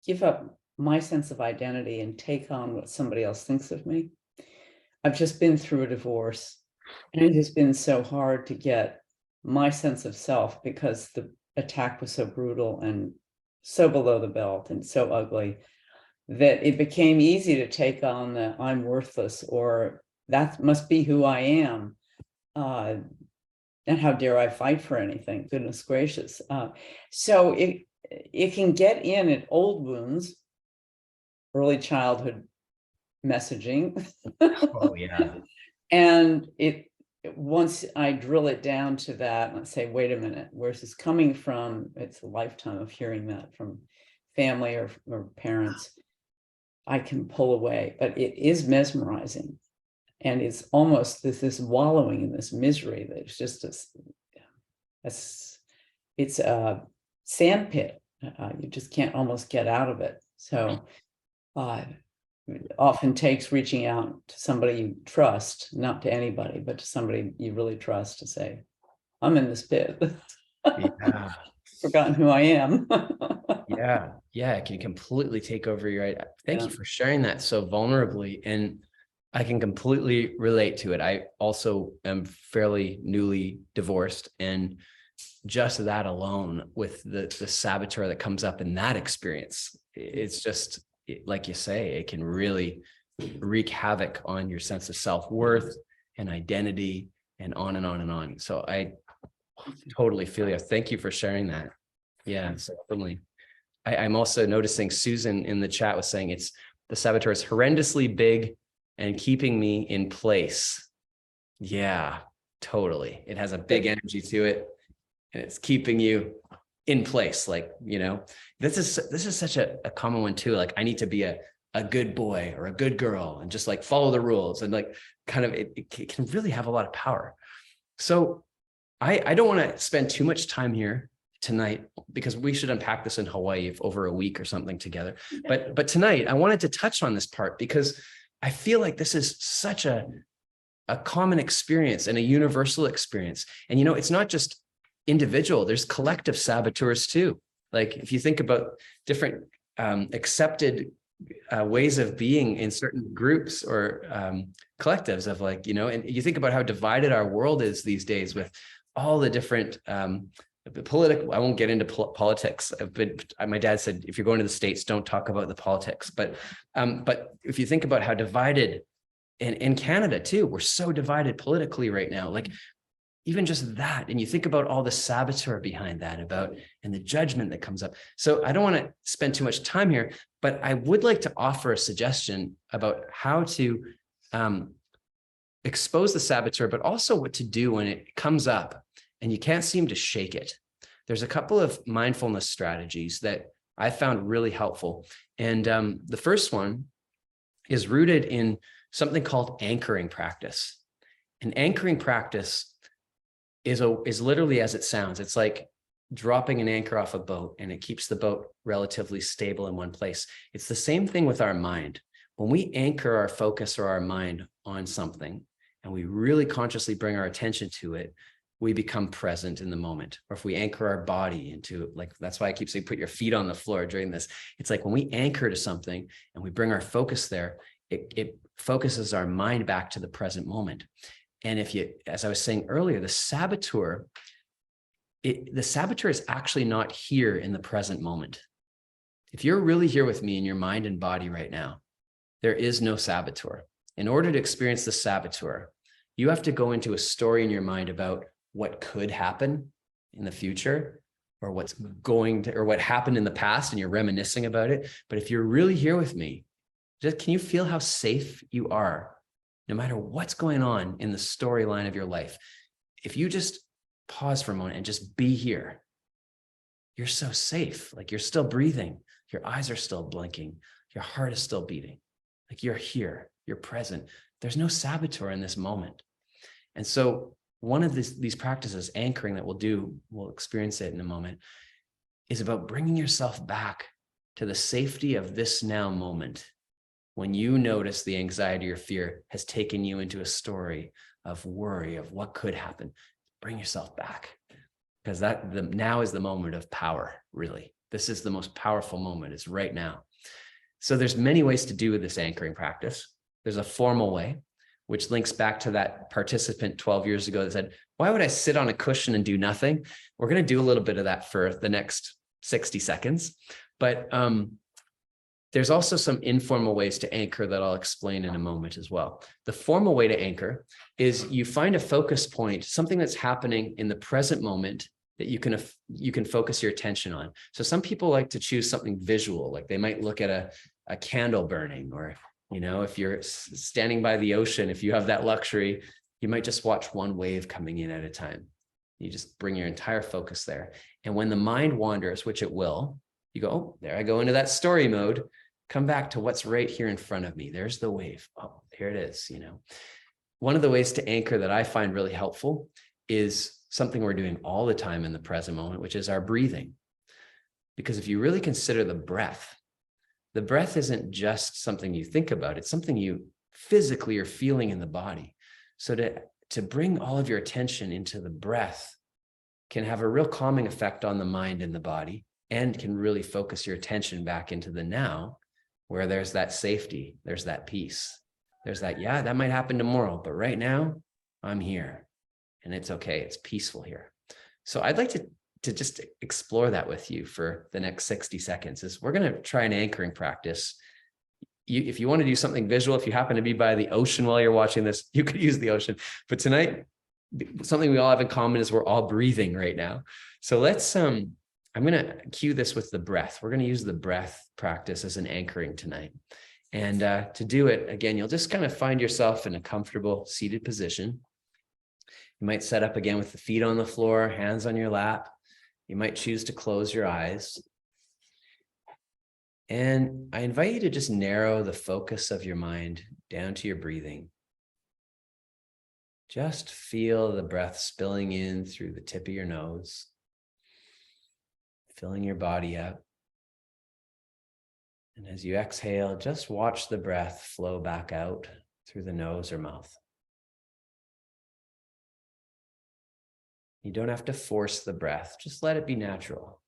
give up my sense of identity and take on what somebody else thinks of me. I've just been through a divorce, and it has been so hard to get my sense of self because the attack was so brutal and so below the belt and so ugly that it became easy to take on the I'm worthless, or that must be who I am. And how dare I fight for anything? Goodness gracious. So it can get in at old wounds, early childhood messaging. Oh yeah. And once I drill it down to that and say, wait a minute, where's this coming from? It's a lifetime of hearing that from family or parents. I can pull away, but it is mesmerizing. And it's almost this wallowing in this misery that it's just it's a sand pit. You just can't almost get out of it. So it often takes reaching out to somebody you trust, not to anybody, but to somebody you really trust, to say, I'm in this pit. Yeah. Forgotten who I am. Yeah. Yeah. It can completely take over your. Thank Yeah. you for sharing that so vulnerably. And I can completely relate to it. I also am fairly newly divorced, and just that alone, with the saboteur that comes up in that experience, it's just, like you say, it can really wreak havoc on your sense of self-worth and identity, and on and on and on. So I totally feel you. Thank you for sharing that. Yeah, certainly. I'm also noticing Susan in the chat was saying the saboteur is horrendously big and keeping me in place. Yeah, totally. It has a big energy to it, and it's keeping you in place. Like, this is such a common one too. Like, I need to be a good boy or a good girl and just like follow the rules, and like kind of it can really have a lot of power. So I don't want to spend too much time here tonight, because we should unpack this in Hawaii over a week or something together. But tonight I wanted to touch on this part because I feel like this is such a common experience and a universal experience. And, it's not just individual, there's collective saboteurs too. Like, if you think about different accepted ways of being in certain groups or collectives of like, and you think about how divided our world is these days with all the different political, I won't get into politics, but my dad said, if you're going to the States, don't talk about the politics. But if you think about how divided, in Canada too, we're so divided politically right now, like even just that, and you think about all the saboteur behind that and the judgment that comes up. So I don't want to spend too much time here, but I would like to offer a suggestion about how to expose the saboteur, but also what to do when it comes up and you can't seem to shake it. There's a couple of mindfulness strategies that I found really helpful. And the first one is rooted in something called anchoring practice. And anchoring practice is literally as it sounds. It's like dropping an anchor off a boat, and it keeps the boat relatively stable in one place. It's the same thing with our mind. When we anchor our focus or our mind on something, and we really consciously bring our attention to it, we become present in the moment. Or if we anchor our body into, like, that's why I keep saying, put your feet on the floor during this. It's like when we anchor to something and we bring our focus there, it focuses our mind back to the present moment. And if you, as I was saying earlier, the saboteur is actually not here in the present moment. If you're really here with me in your mind and body right now, there is no saboteur. In order to experience the saboteur, you have to go into a story in your mind about what could happen in the future, or what's going to, or what happened in the past, and you're reminiscing about it. But if you're really here with me, just, can you feel how safe you are, no matter what's going on in the storyline of your life? If you just pause for a moment and just be here, you're so safe. Like, you're still breathing. Your eyes are still blinking. Your heart is still beating. Like, you're here, you're present. There's no saboteur in this moment. And so one of these practices, anchoring, that we'll experience it in a moment, is about bringing yourself back to the safety of this now moment. When you notice the anxiety or fear has taken you into a story of worry of what could happen, bring yourself back, because now is the moment of power, really. This is the most powerful moment, is right now. So there's many ways to do this anchoring practice. There's a formal way, which links back to that participant 12 years ago that said, why would I sit on a cushion and do nothing? We're going to do a little bit of that for the next 60 seconds. But there's also some informal ways to anchor that I'll explain in a moment as well. The formal way to anchor is you find a focus point, something that's happening in the present moment that you can focus your attention on. So some people like to choose something visual, like they might look at a candle burning, or, you know, if you're standing by the ocean, if you have that luxury, you might just watch one wave coming in at a time. You just bring your entire focus there. And when the mind wanders, which it will, you go, oh, there I go into that story mode. Come back to what's right here in front of me. There's the wave. Oh, here it is. You know, one of the ways to anchor that I find really helpful is something we're doing all the time in the present moment, which is our breathing. Because if you really consider the breath isn't just something you think about. It's something you physically are feeling in the body. So to bring all of your attention into the breath can have a real calming effect on the mind and the body, and can really focus your attention back into the now, where there's that safety, there's that peace, there's that, yeah, that might happen tomorrow, but right now I'm here and it's okay. It's peaceful here. So I'd like to just explore that with you for the next 60 seconds. Is we're going to try an anchoring practice. If you want to do something visual, if you happen to be by the ocean while you're watching this, you could use the ocean. But tonight, something we all have in common is we're all breathing right now. So let's, I'm going to cue this with the breath. We're going to use the breath practice as an anchoring tonight. And to do it, again, you'll just kind of find yourself in a comfortable seated position. You might set up again with the feet on the floor, hands on your lap. You might choose to close your eyes. And I invite you to just narrow the focus of your mind down to your breathing. Just feel the breath spilling in through the tip of your nose, filling your body up. And as you exhale, just watch the breath flow back out through the nose or mouth. You don't have to force the breath, just let it be natural.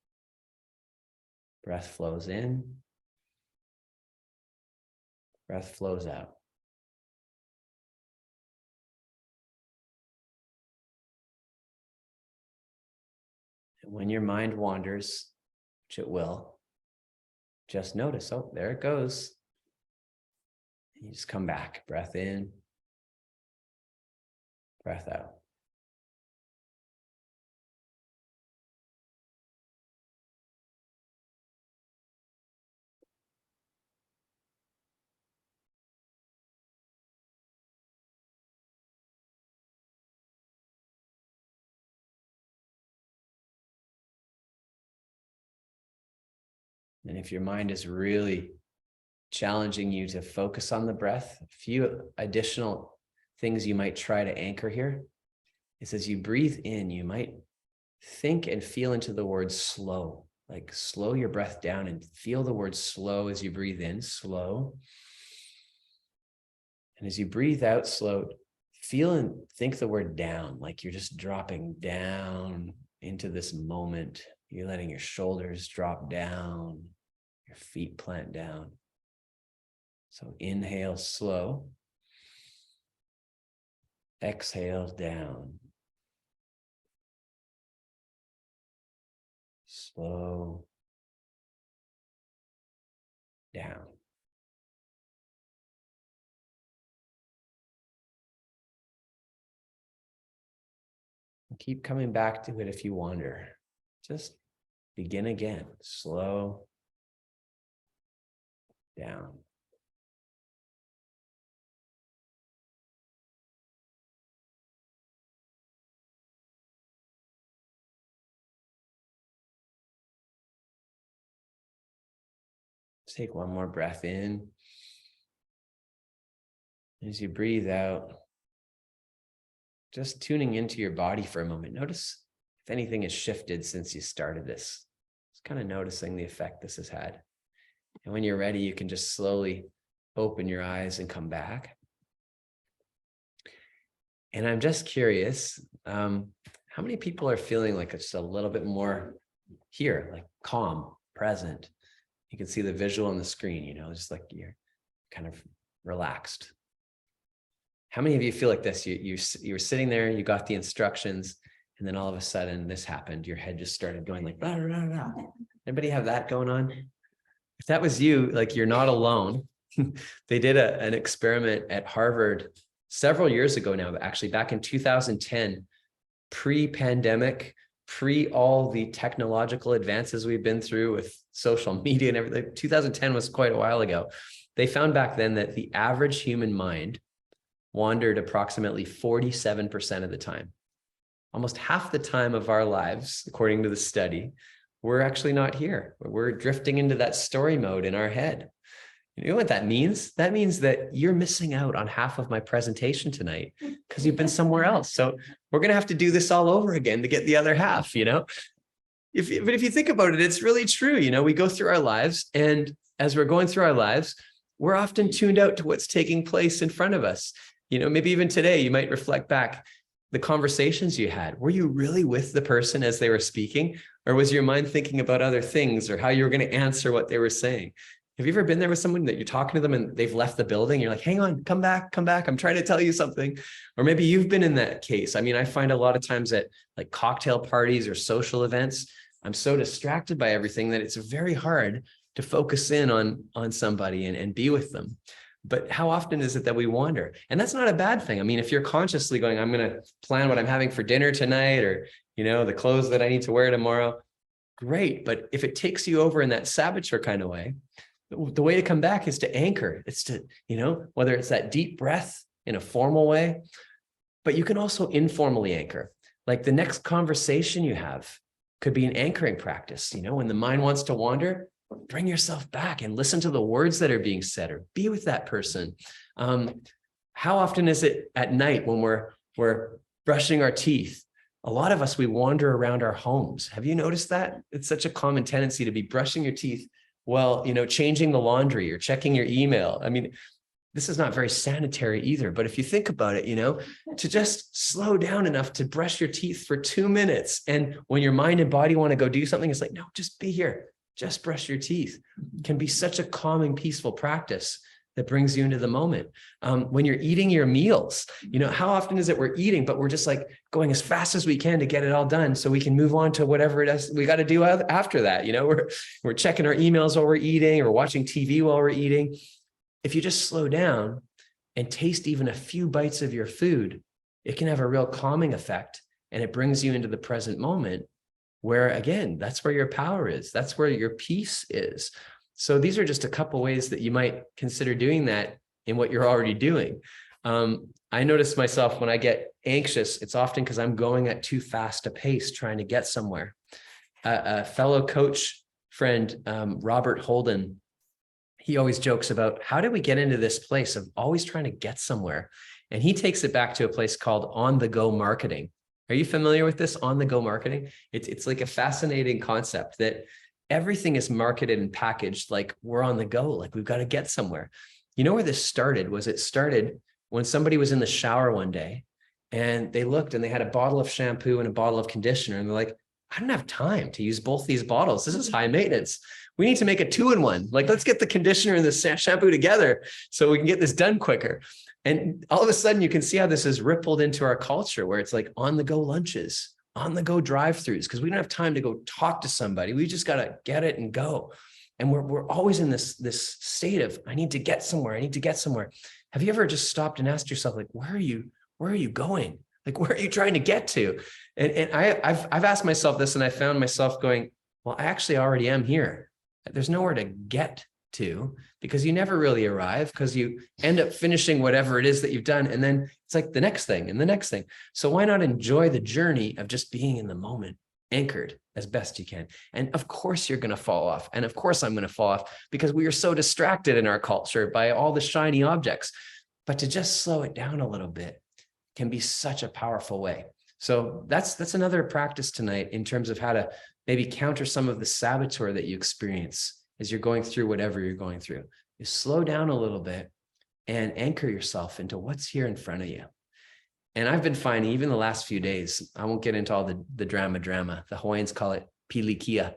Breath flows in, breath flows out. And when your mind wanders, which it will, just notice, oh, there it goes. And you just come back, breath in, breath out. And if your mind is really challenging you to focus on the breath, a few additional things you might try to anchor here is as you breathe in, you might think and feel into the word slow, like slow your breath down and feel the word slow as you breathe in, slow. And as you breathe out slow, feel and think the word down, like you're just dropping down into this moment. You're letting your shoulders drop down, your feet plant down. So inhale slow. Exhale down. Slow down. Keep coming back to it if you wander. Just begin again. Slow down. Let's take one more breath in. As you breathe out, just tuning into your body for a moment. Notice if anything has shifted since you started this. Just kind of noticing the effect this has had. And when you're ready, you can just slowly open your eyes and come back. And I'm just curious, how many people are feeling like it's a little bit more here, like calm, present? You can see the visual on the screen, you know, just like you're kind of relaxed. How many of you feel like this? You were sitting there, you got the instructions, and then all of a sudden this happened. Your head just started going like, blah, blah, blah, blah. Anybody have that going on? If that was you, like you're not alone. They did an experiment at Harvard several years ago now, actually back in 2010, pre-pandemic, pre all the technological advances we've been through with social media and everything. 2010 was quite a while ago. They found back then that the average human mind wandered approximately 47% of the time. Almost half the time of our lives, according to the study, we're actually not here. We're drifting into that story mode in our head. You know what that means? That means that you're missing out on half of my presentation tonight because you've been somewhere else. So we're going to have to do this all over again to get the other half, you know? But if you think about it, it's really true. You know, we go through our lives, and as we're going through our lives, we're often tuned out to what's taking place in front of us. You know, maybe even today, you might reflect back the conversations you had. Were you really with the person as they were speaking? Or was your mind thinking about other things or how you were going to answer what they were saying? Have you ever been there with someone that you're talking to them and they've left the building? You're like, hang on, come back. I'm trying to tell you something. Or maybe you've been in that case. I mean, I find a lot of times at like cocktail parties or social events, I'm so distracted by everything that it's very hard to focus in on somebody and be with them. But how often is it that we wander? And that's not a bad thing. I mean, if you're consciously going, I'm going to plan what I'm having for dinner tonight, or, you know, the clothes that I need to wear tomorrow, great. But if it takes you over in that saboteur kind of way, the way to come back is to anchor. It's to, you know, whether it's that deep breath in a formal way, but you can also informally anchor. Like the next conversation you have could be an anchoring practice. You know, when the mind wants to wander, bring yourself back and listen to the words that are being said, or be with that person. How often is it at night when we're brushing our teeth? A lot of us, we wander around our homes. Have you noticed that? It's such a common tendency to be brushing your teeth while, you know, changing the laundry or checking your email. I mean, this is not very sanitary either, but if you think about it, you know, to just slow down enough to brush your teeth for 2 minutes. And when your mind and body want to go do something, it's like, no, just be here. Just brush your teeth. It can be such a calming, peaceful practice that brings you into the moment. When you're eating your meals, you know, how often is it we're eating, but we're just like going as fast as we can to get it all done so we can move on to whatever it is we got to do after that. You know, we're checking our emails while we're eating, or watching TV while we're eating. If you just slow down and taste even a few bites of your food, it can have a real calming effect, and it brings you into the present moment, where again, that's where your power is. That's where your peace is. So these are just a couple ways that you might consider doing that in what you're already doing. I notice myself when I get anxious, it's often because I'm going at too fast a pace trying to get somewhere. A fellow coach friend, Robert Holden, he always jokes about, how did we get into this place of always trying to get somewhere? And he takes it back to a place called on-the-go marketing. Are you familiar with this on-the-go marketing? It's like a fascinating concept that everything is marketed and packaged like we're on the go, like we've got to get somewhere. You know where this started? It started when somebody was in the shower one day and they looked and they had a bottle of shampoo and a bottle of conditioner, and they're like, I don't have time to use both these bottles. This is high maintenance. We need to make a 2-in-1. Like, let's get the conditioner and the shampoo together so we can get this done quicker. And all of a sudden you can see how this has rippled into our culture, where it's like on the go lunches, on the go drive-throughs, because we don't have time to go talk to somebody. We just got to get it and go. And we're always in this state of, I need to get somewhere. I need to get somewhere. Have you ever just stopped and asked yourself, like, where are you going? Like, where are you trying to get to? And I've asked myself this, and I found myself going, well, I actually already am here. There's nowhere to get to, because you never really arrive, because you end up finishing whatever it is that you've done. And then it's like the next thing and the next thing. So why not enjoy the journey of just being in the moment, anchored as best you can? And of course you're going to fall off. And of course I'm going to fall off, because we are so distracted in our culture by all the shiny objects. But to just slow it down a little bit can be such a powerful way. So that's another practice tonight, in terms of how to maybe counter some of the saboteur that you experience as you're going through whatever you're going through. You slow down a little bit and anchor yourself into what's here in front of you. And I've been finding, even the last few days, I won't get into all the drama. The Hawaiians call it pilikia,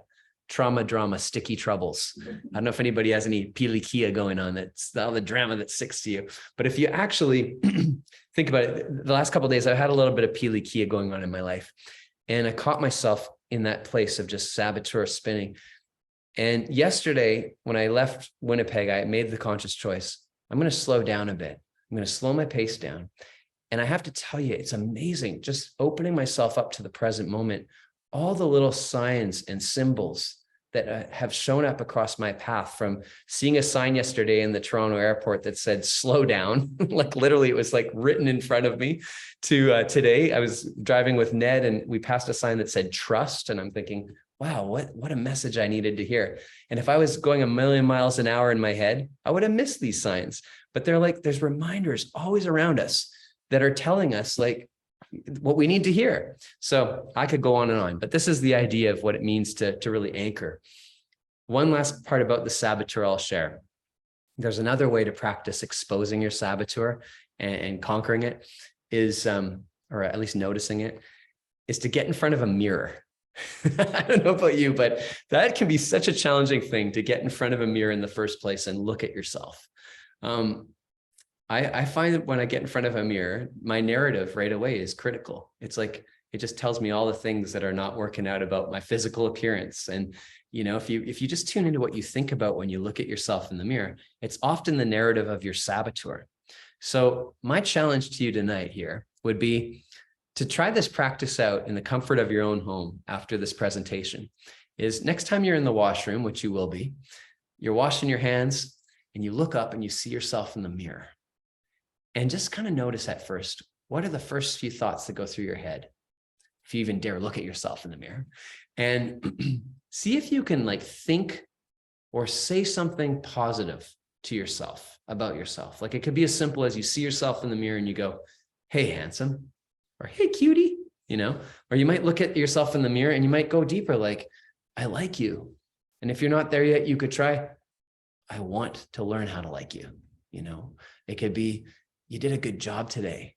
drama, sticky troubles. I don't know if anybody has any pilikia going on. That's all the drama that sticks to you. But if you actually think about it, the last couple of days, I've had a little bit of pilikia going on in my life. And I caught myself in that place of just saboteur spinning. And yesterday, when I left Winnipeg, I made the conscious choice. I'm going to slow down a bit. I'm going to slow my pace down. And I have to tell you, it's amazing, just opening myself up to the present moment, all the little signs and symbols that have shown up across my path, from seeing a sign yesterday in the Toronto airport that said, slow down, like literally it was like written in front of me, to today I was driving with Ned and we passed a sign that said trust. And I'm thinking, wow, what a message I needed to hear. And if I was going a million miles an hour in my head, I would have missed these signs. But they're like, there's reminders always around us that are telling us like what we need to hear. So I could go on and on, but this is the idea of what it means to really anchor. One last part about the saboteur I'll share. There's another way to practice exposing your saboteur and conquering it is, or at least noticing it, is to get in front of a mirror. I don't know about you, but that can be such a challenging thing, to get in front of a mirror in the first place and look at yourself. I find that when I get in front of a mirror, my narrative right away is critical. It's like, it just tells me all the things that are not working out about my physical appearance. And, you know, if you just tune into what you think about when you look at yourself in the mirror, it's often the narrative of your saboteur. So my challenge to you tonight here would be to try this practice out in the comfort of your own home after this presentation. Is next time you're in the washroom, which you will be, you're washing your hands and you look up and you see yourself in the mirror. And just kind of notice at first, what are the first few thoughts that go through your head? If you even dare look at yourself in the mirror, and see if you can like think or say something positive to yourself about yourself. Like it could be as simple as you see yourself in the mirror and you go, hey, handsome, or hey, cutie, you know, or you might look at yourself in the mirror and you might go deeper, like, I like you. And if you're not there yet, you could try, I want to learn how to like you. You know, it could be, you did a good job today.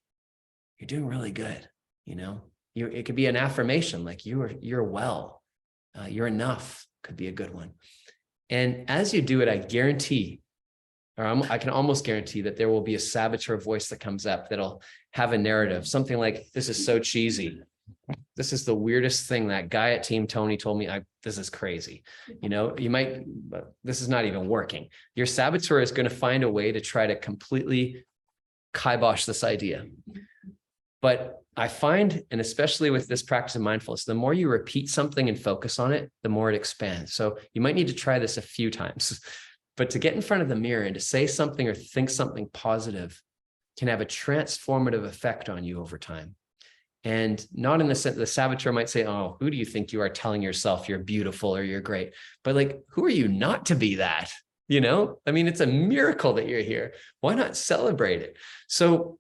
You're doing really good. You know, it could be an affirmation, like you're well, you're enough, could be a good one. And as you do it, I guarantee, or I can almost guarantee that there will be a saboteur voice that comes up that'll have a narrative, something like, this is so cheesy. This is the weirdest thing. That guy at Team Tony told me, this is crazy. You know, this is not even working. Your saboteur is going to find a way to try to completely kibosh this idea. But I find, and especially with this practice of mindfulness, the more you repeat something and focus on it, the more it expands. So you might need to try this a few times, but to get in front of the mirror and to say something or think something positive can have a transformative effect on you over time. And not in the sense the saboteur might say, oh, who do you think you are telling yourself you're beautiful or you're great? But like, who are you not to be that? You know, I mean, it's a miracle that you're here. Why not celebrate it? So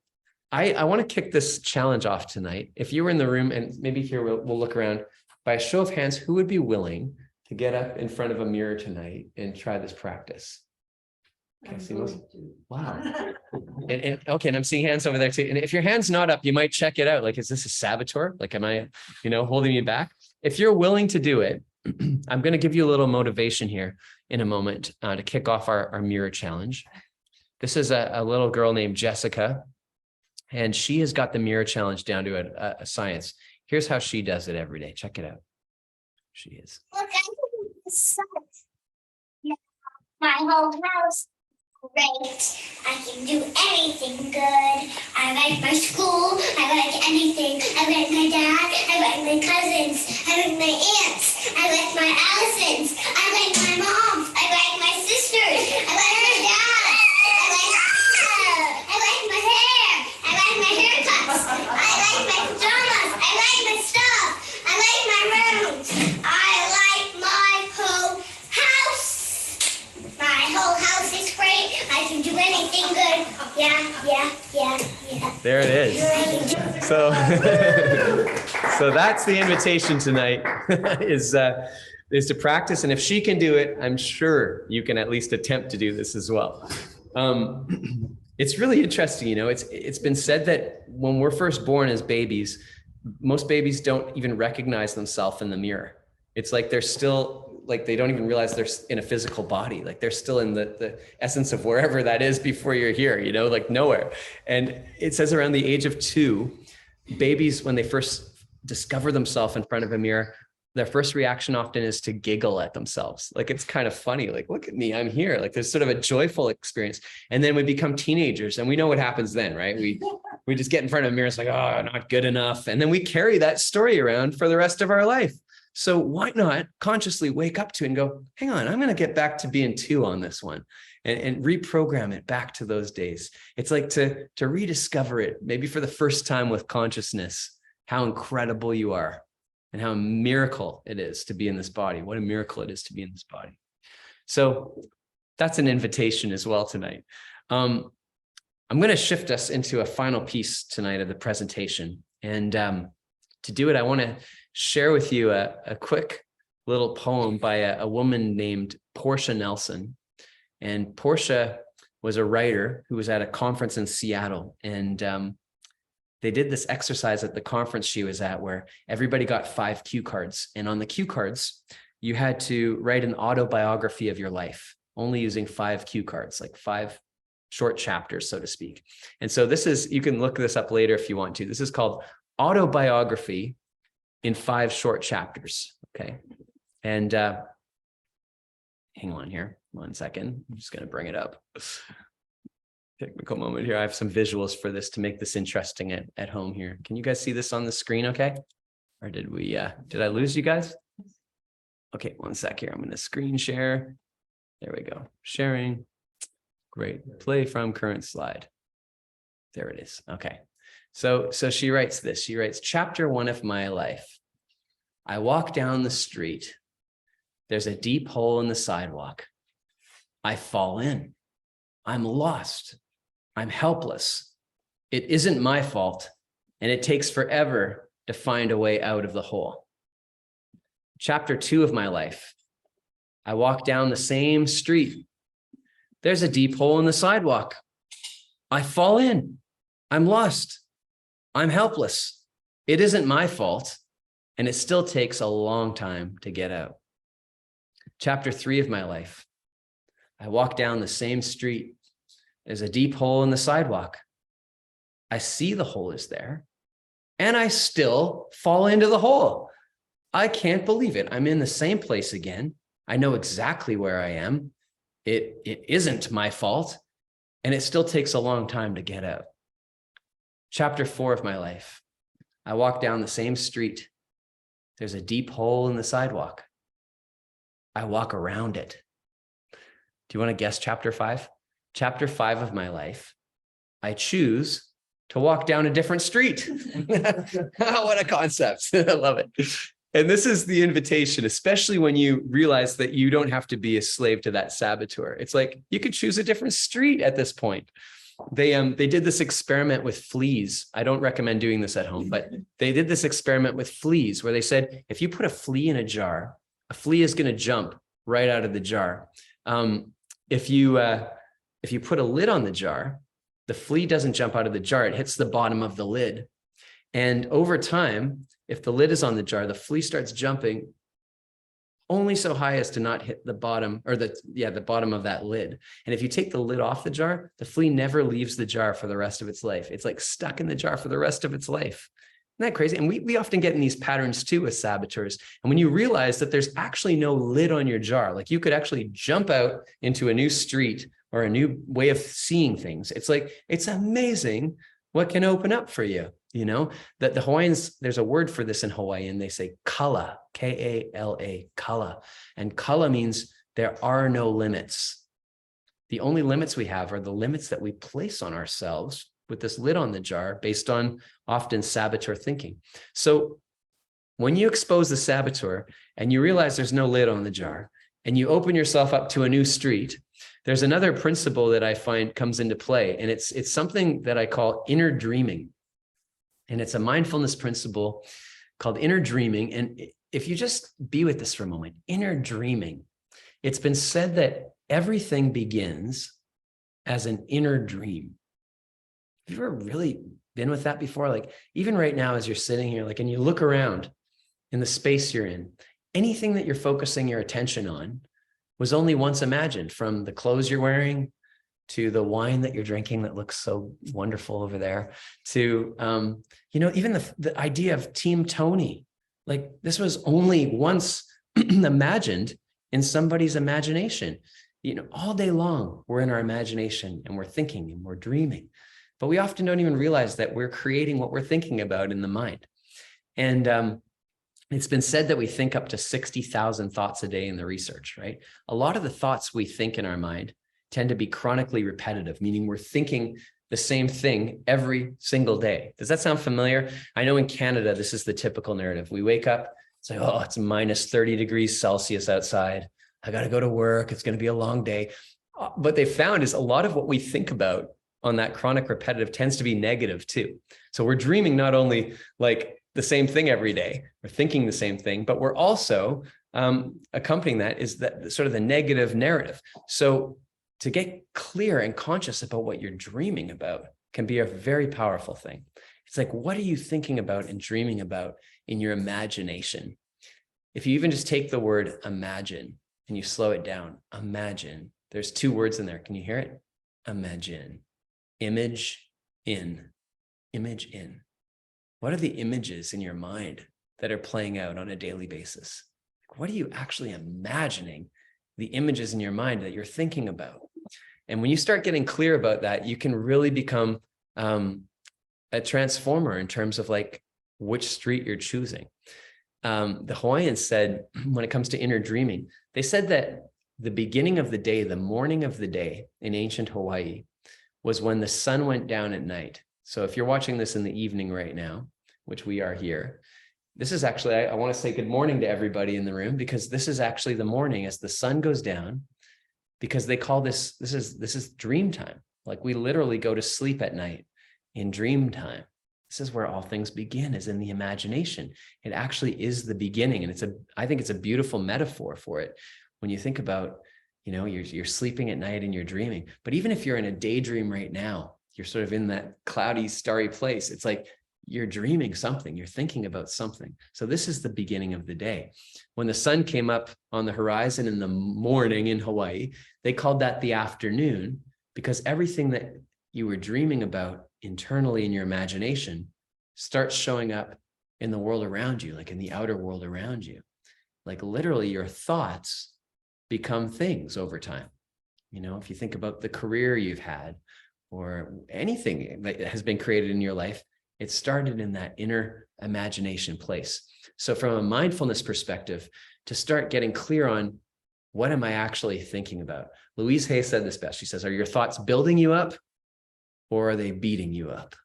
I want to kick this challenge off tonight. If you were in the room, and maybe here we'll look around, by a show of hands, who would be willing to get up in front of a mirror tonight and try this practice? Okay, see those? Wow. And okay, and I'm seeing hands over there too. And if your hand's not up, you might check it out. Like, is this a saboteur? Like, am I, holding you back? if you're willing to do it, I'm going to give you a little motivation here in a moment to kick off our mirror challenge. This is a little girl named Jessica, and she has got the mirror challenge down to a science. Here's how she does it every day. Check it out. She is. Look, I can do the sun. Yeah, my whole house. Great. I can do anything good. I like my school. I like anything. I like my dad. I like my cousins. I like my aunts. I like my Allisons. I like my moms. I like my sisters. I like my dad. I like my hair. I like my haircuts. I like my pajamas. I like my stuff. I like my rooms. I like my whole house. My whole house is great. I can do anything good. Yeah. There it is. So, so that's the invitation tonight is to practice. And if she can do it, I'm sure you can at least attempt to do this as well. It's really interesting. It's been said that when we're first born as babies, most babies don't even recognize themselves in the mirror. It's like they're still like they don't even realize they're in a physical body. Like they're still in the essence of wherever that is before you're here, like nowhere. And it says around the age of 2, babies, when they first discover themselves in front of a mirror, their first reaction often is to giggle at themselves. Like, it's kind of funny. Like, look at me, I'm here. Like, there's sort of a joyful experience. And then we become teenagers and we know what happens then, right? We just get in front of a mirror. It's like, oh, not good enough. And then we carry that story around for the rest of our life. So why not consciously wake up to it and go, hang on, I'm going to get back to being 2 on this one and reprogram it back to those days. It's like to rediscover it, maybe for the first time with consciousness, how incredible you are and how a miracle it is to be in this body. What a miracle it is to be in this body. So that's an invitation as well tonight. I'm going to shift us into a final piece tonight of the presentation. And to do it, I want to share with you a quick little poem by a woman named Portia Nelson. And Portia was a writer who was at a conference in Seattle. And they did this exercise at the conference she was at where everybody got 5 cue cards. And on the cue cards, you had to write an autobiography of your life, only using 5 cue cards, like 5 short chapters, so to speak. And so this is, you can look this up later if you want to. This is called Autobiography in 5 short chapters. Okay. And hang on here 1 second. I'm just going to bring it up. Technical moment here. I have some visuals for this to make this interesting at home here. Can you guys see this on the screen? Okay. Or did I lose you guys? Okay. 1 sec here. I'm going to screen share. There we go. Sharing. Great. Play from current slide. There it is. Okay. So she writes this. She writes, chapter 1 of my life. I walk down the street. There's a deep hole in the sidewalk. I fall in. I'm lost. I'm helpless. It isn't my fault, and it takes forever to find a way out of the hole. Chapter 2 of my life. I walk down the same street. There's a deep hole in the sidewalk. I fall in. I'm lost. I'm helpless. It isn't my fault, and it still takes a long time to get out. Chapter 3 of my life. I walk down the same street. There's a deep hole in the sidewalk. I see the hole is there, and I still fall into the hole. I can't believe it. I'm in the same place again. I know exactly where I am. It isn't my fault, and it still takes a long time to get out. Chapter 4 of my life. I walk down the same street. There's a deep hole in the sidewalk. I walk around it. Do you want to guess chapter 5? Chapter 5 of my life. I choose to walk down a different street. What a concept. I love it. And this is the invitation, especially when you realize that you don't have to be a slave to that saboteur. It's like you could choose a different street at this point. They did this experiment with fleas. I don't recommend doing this at home, but they did this experiment with fleas where they said, if you put a flea in a jar, a flea is going to jump right out of the jar. If you put a lid on the jar, the flea doesn't jump out of the jar. It hits the bottom of the lid. And over time, if the lid is on the jar, the flea starts jumping only so high as to not hit the bottom or the bottom of that lid. And if you take the lid off the jar, the flea never leaves the jar for the rest of its life. It's like stuck in the jar for the rest of its life. Isn't that crazy? And we often get in these patterns too as saboteurs. And when you realize that there's actually no lid on your jar, like you could actually jump out into a new street or a new way of seeing things. It's like, it's amazing what can open up for you. You know, that the Hawaiians, there's a word for this in Hawaiian, they say kala, K-A-L-A, kala. And kala means there are no limits. The only limits we have are the limits that we place on ourselves with this lid on the jar based on often saboteur thinking. So when you expose the saboteur and you realize there's no lid on the jar and you open yourself up to a new street, there's another principle that I find comes into play. And it's something that I call inner dreaming. And it's a mindfulness principle called inner dreaming. And if you just be with this for a moment, inner dreaming, it's been said that everything begins as an inner dream. Have you ever really been with that before? Like even right now, as you're sitting here, like, and you look around in the space you're in, anything that you're focusing your attention on was only once imagined, from the clothes you're wearing to the wine that you're drinking that looks so wonderful over there, to, even the idea of Team Tony. Like this was only once imagined in somebody's imagination. All day long, we're in our imagination and we're thinking and we're dreaming, but we often don't even realize that we're creating what we're thinking about in the mind. And it's been said that we think up to 60,000 thoughts a day in the research, right? A lot of the thoughts we think in our mind tend to be chronically repetitive, meaning we're thinking the same thing every single day. Does that sound familiar? I know in Canada, this is the typical narrative. We wake up, it's like, oh, it's minus 30 degrees Celsius outside. I got to go to work. It's going to be a long day. What they found is a lot of what we think about on that chronic repetitive tends to be negative too. So we're dreaming not only like the same thing every day, we're thinking the same thing, but we're also accompanying that is that sort of the negative narrative. So to get clear and conscious about what you're dreaming about can be a very powerful thing. It's like, what are you thinking about and dreaming about in your imagination? If you even just take the word imagine and you slow it down, imagine, there's two words in there. Can you hear it? Imagine, image in, image in. What are the images in your mind that are playing out on a daily basis? What are you actually imagining? The images in your mind that you're thinking about. And when you start getting clear about that, you can really become a transformer in terms of like which street you're choosing. The Hawaiians said, when it comes to inner dreaming, they said that the beginning of the day, the morning of the day in ancient Hawaii was when the sun went down at night. So if you're watching this in the evening right now, which we are here, this is actually, I want to say good morning to everybody in the room, because this is actually the morning as the sun goes down, because they call this is dream time. Like we literally go to sleep at night in dream time. This is where all things begin, is in the imagination. It actually is the beginning. And I think it's a beautiful metaphor for it. When you think about, you're sleeping at night and you're dreaming, but even if you're in a daydream right now, you're sort of in that cloudy, starry place. It's like, you're dreaming something, you're thinking about something. So this is the beginning of the day. When the sun came up on the horizon in the morning in Hawaii, they called that the afternoon, because everything that you were dreaming about internally in your imagination starts showing up in the world around you, like in the outer world around you. Like literally your thoughts become things over time. If you think about the career you've had or anything that has been created in your life, it started in that inner imagination place. So from a mindfulness perspective, to start getting clear on what am I actually thinking about? Louise Hay said this best. She says, are your thoughts building you up or are they beating you up,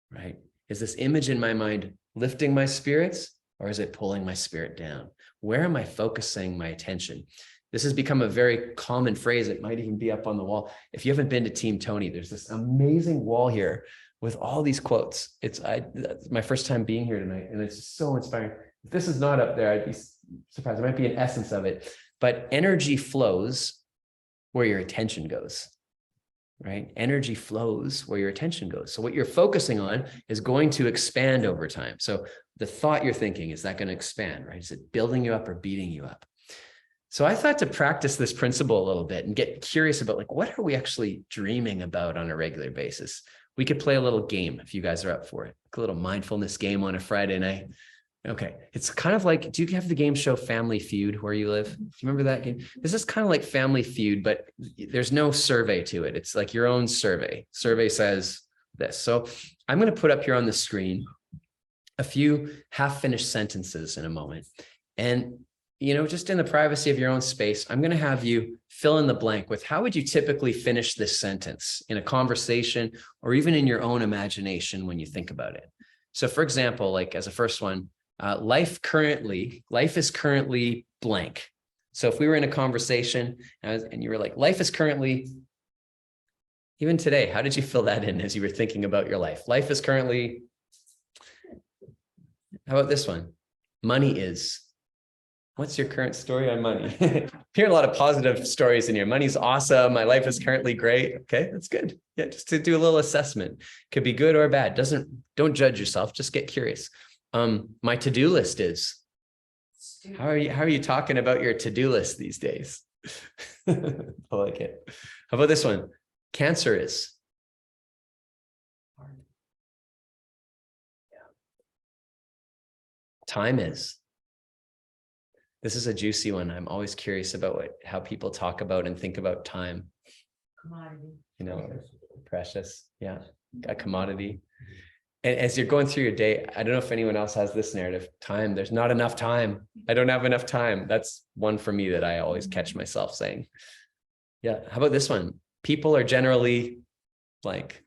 right? Is this image in my mind lifting my spirits or is it pulling my spirit down? Where am I focusing my attention? This has become a very common phrase. It might even be up on the wall. If you haven't been to Team Tony, there's this amazing wall here with all these quotes. It's my first time being here tonight, and it's so inspiring. If this is not up there, I'd be surprised. It might be an essence of it, but energy flows where your attention goes. right? Energy flows where your attention goes. So what you're focusing on is going to expand over time. So the thought you're thinking, is that going to expand, right? Is it building you up or beating you up? So I thought to practice this principle a little bit and get curious about, like, what are we actually dreaming about on a regular basis? We could play a little game if you guys are up for it. A little mindfulness game on a Friday night. Okay. It's kind of like, do you have the game show Family Feud where you live? Do you remember that game? This is kind of like Family Feud, but there's no survey to it. It's like your own survey. Survey says this. So I'm going to put up here on the screen a few half-finished sentences in a moment. And, you know, just in the privacy of your own space, I'm going to have you fill in the blank with how would you typically finish this sentence in a conversation or even in your own imagination when you think about it. So for example, like as a first one, life is currently blank. So if we were in a conversation and you were like, life is currently, even today, how did you fill that in as you were thinking about your life? Life is currently, how about this one? Money is. What's your current story on money? Hear a lot of positive stories in here. Money's awesome. My life is currently great. Okay, that's good. Yeah, just to do a little assessment. Could be good or bad. Don't judge yourself. Just get curious. My to-do list is. How are you talking about your to-do list these days? I like it. How about this one? Cancer is. Yeah. Time is. This is a juicy one. I'm always curious about how people talk about and think about time. Commodity. You know, precious. Yeah, a commodity. And as you're going through your day, I don't know if anyone else has this narrative. Time, there's not enough time. I don't have enough time. That's one for me that I always catch myself saying. Yeah. How about this one? People are generally blank.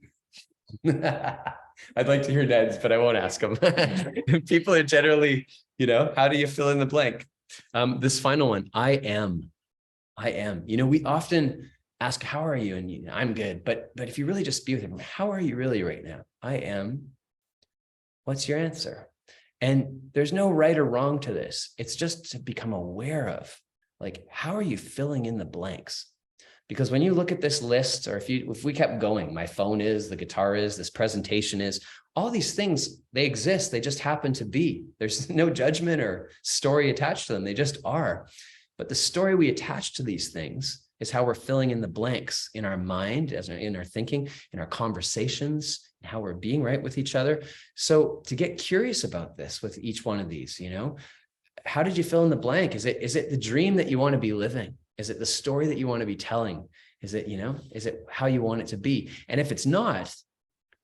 I'd like to hear Ned's, but I won't ask them. People are generally, you know, how do you fill in the blank? This final one, I am. You know, we often ask, how are you? And I'm good. But if you really just be with him, how are you really right now? I am. What's your answer? And there's no right or wrong to this. It's just to become aware of, like, how are you filling in the blanks? Because when you look at this list, or if we kept going, my phone is, the guitar is, this presentation is, all these things, they exist. They just happen to be. There's no judgment or story attached to them. They just are. But the story we attach to these things is how we're filling in the blanks in our mind, in our thinking, in our conversations, and how we're being right with each other. So to get curious about this with each one of these, you know, how did you fill in the blank? Is it the dream that you want to be living? Is it the story that you want to be telling? Is it, you know, is it how you want it to be? And if it's not,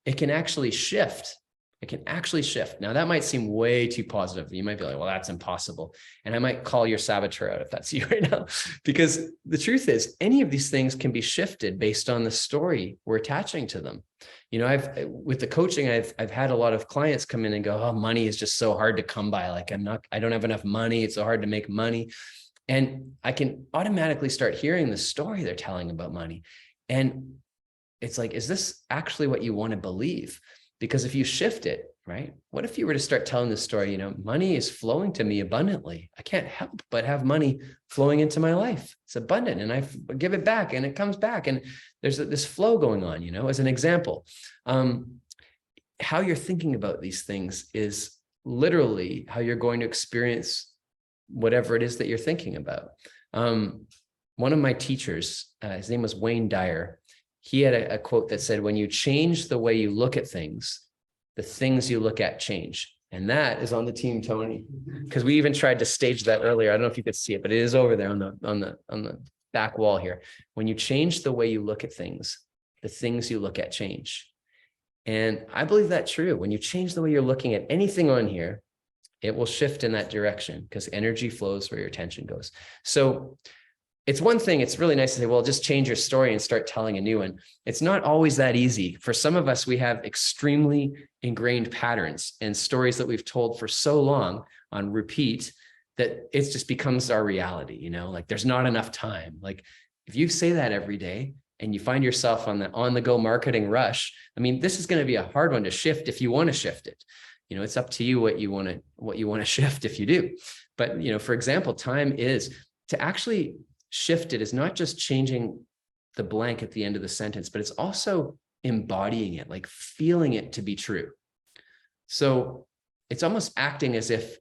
it can actually shift. It can actually shift. Now that might seem way too positive. You might be like, well, that's impossible. And I might call your saboteur out if that's you right now, because the truth is any of these things can be shifted based on the story we're attaching to them. You know, with the coaching, I've had a lot of clients come in and go, oh, money is just so hard to come by. Like I don't have enough money. It's so hard to make money. And I can automatically start hearing the story they're telling about money. And it's like, is this actually what you want to believe? Because if you shift it, right? What if you were to start telling the story, you know, money is flowing to me abundantly. I can't help but have money flowing into my life. It's abundant and I give it back and it comes back. And there's this flow going on, you know, as an example. How you're thinking about these things is literally how you're going to experience whatever it is that you're thinking about. One of my teachers, his name was Wayne Dyer. He had a quote that said, when you change the way you look at things, the things you look at change. And that is on the team, Tony, because we even tried to stage that earlier. I don't know if you could see it, but it is over there on the back wall here. When you change the way you look at things, the things you look at change. And I believe that's true. When you change the way you're looking at anything on here, it will shift in that direction because energy flows where your attention goes. So it's one thing, it's really nice to say, well, just change your story and start telling a new one. It's not always that easy. For some of us, we have extremely ingrained patterns and stories that we've told for so long on repeat that it just becomes our reality, you know, like there's not enough time. Like if you say that every day and you find yourself on the on-the-go marketing rush, I mean, this is going to be a hard one to shift if you want to shift it. You know, it's up to you what you want to shift if you do. But, you know, for example, time is to actually shift it is not just changing the blank at the end of the sentence, but it's also embodying it, like feeling it to be true. So it's almost acting as if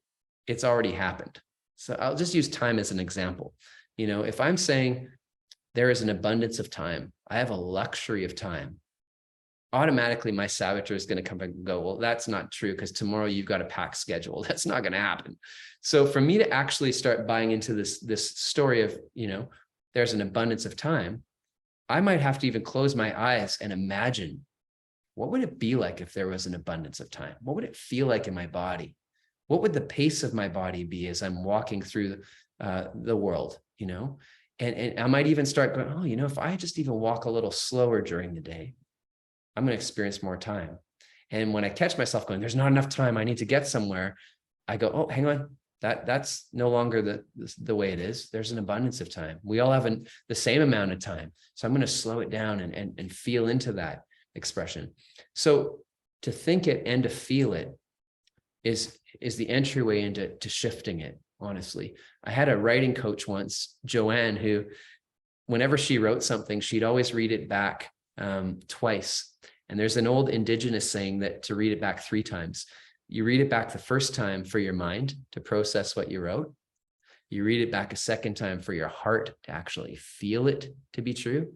it's already happened. So I'll just use time as an example. You know, if I'm saying there is an abundance of time, I have a luxury of time, automatically my saboteur is going to come and go, well, that's not true because tomorrow you've got a packed schedule. That's not going to happen. So for me to actually start buying into this story of, you know, there's an abundance of time, I might have to even close my eyes and imagine, what would it be like if there was an abundance of time? What would it feel like in my body? What would the pace of my body be as I'm walking through the world, you know? And I might even start going, oh, you know, if I just even walk a little slower during the day, I'm going to experience more time. And when I catch myself going, there's not enough time, I need to get somewhere, I go, oh, hang on, that's no longer the way it is. There's an abundance of time. We all have the same amount of time. So I'm going to slow it down and feel into that expression. So to think it and to feel it is the entryway into shifting it, honestly. I had a writing coach once, Joanne, who whenever she wrote something, she'd always read it back twice. And there's an old indigenous saying that to read it back 3 times. You read it back the first time for your mind to process what you wrote. You read it back a second time for your heart to actually feel it to be true.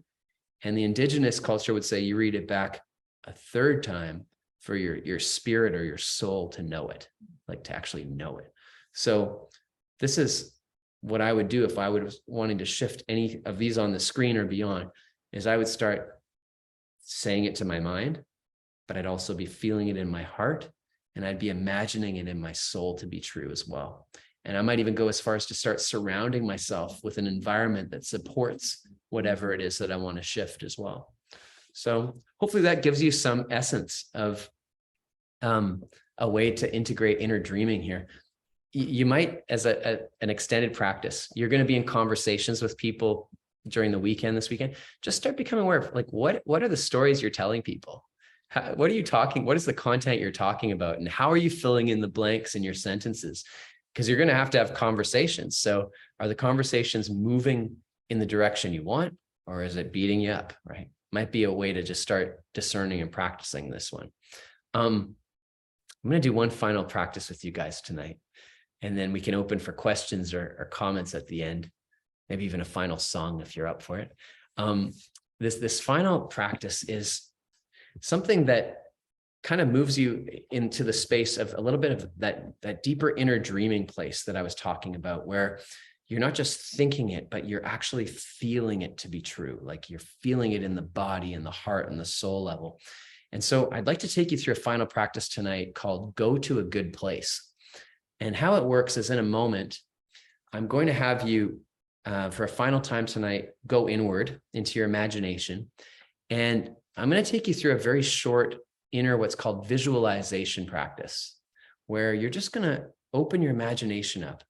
And the indigenous culture would say you read it back a third time for your spirit or your soul to know it, like to actually know it. So this is what I would do if I was wanting to shift any of these on the screen or beyond, is I would start saying it to my mind, but I'd also be feeling it in my heart, and I'd be imagining it in my soul to be true as well. And I might even go as far as to start surrounding myself with an environment that supports whatever it is that I want to shift as well. So hopefully that gives you some essence of a way to integrate inner dreaming here. You might, as an extended practice, you're going to be in conversations with people during the weekend, this weekend, just start becoming aware of, like, what are the stories you're telling people? What are you talking? What is the content you're talking about? And how are you filling in the blanks in your sentences? Because you're going to have conversations. So are the conversations moving in the direction you want, or is it beating you up, right? Might be a way to just start discerning and practicing this one. I'm going to do one final practice with you guys tonight, and then we can open for questions or comments at the end, maybe even a final song if you're up for it. This final practice is something that kind of moves you into the space of a little bit of that deeper inner dreaming place that I was talking about, where you're not just thinking it, but you're actually feeling it to be true. Like you're feeling it in the body and the heart and the soul level. And so I'd like to take you through a final practice tonight called Go to a Good Place. And how it works is, in a moment, I'm going to have you for a final time tonight, go inward into your imagination. And I'm going to take you through a very short inner, what's called visualization practice, where you're just going to open your imagination up.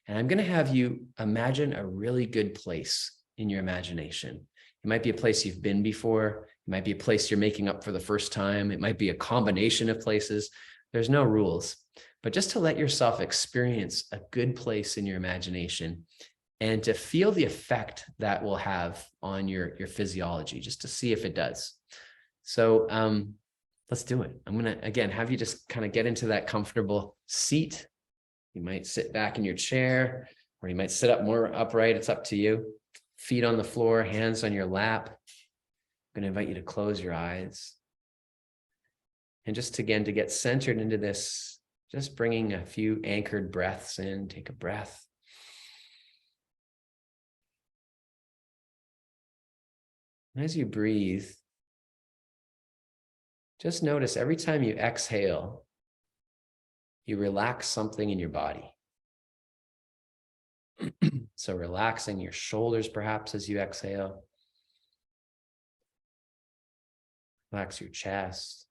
And I'm going to have you imagine a really good place in your imagination. It might be a place you've been before. It might be a place you're making up for the first time. It might be a combination of places. There's no rules, but just to let yourself experience a good place in your imagination and to feel the effect that will have on your physiology, just to see if it does. So let's do it. I'm going to, again, have you just kind of get into that comfortable seat. You might sit back in your chair, or you might sit up more upright. It's up to you. Feet on the floor, hands on your lap. I'm going to invite you to close your eyes. And just again, to get centered into this, just bringing a few anchored breaths in. Take a breath. And as you breathe, just notice every time you exhale, you relax something in your body. So relaxing your shoulders perhaps as you exhale. Relax your chest.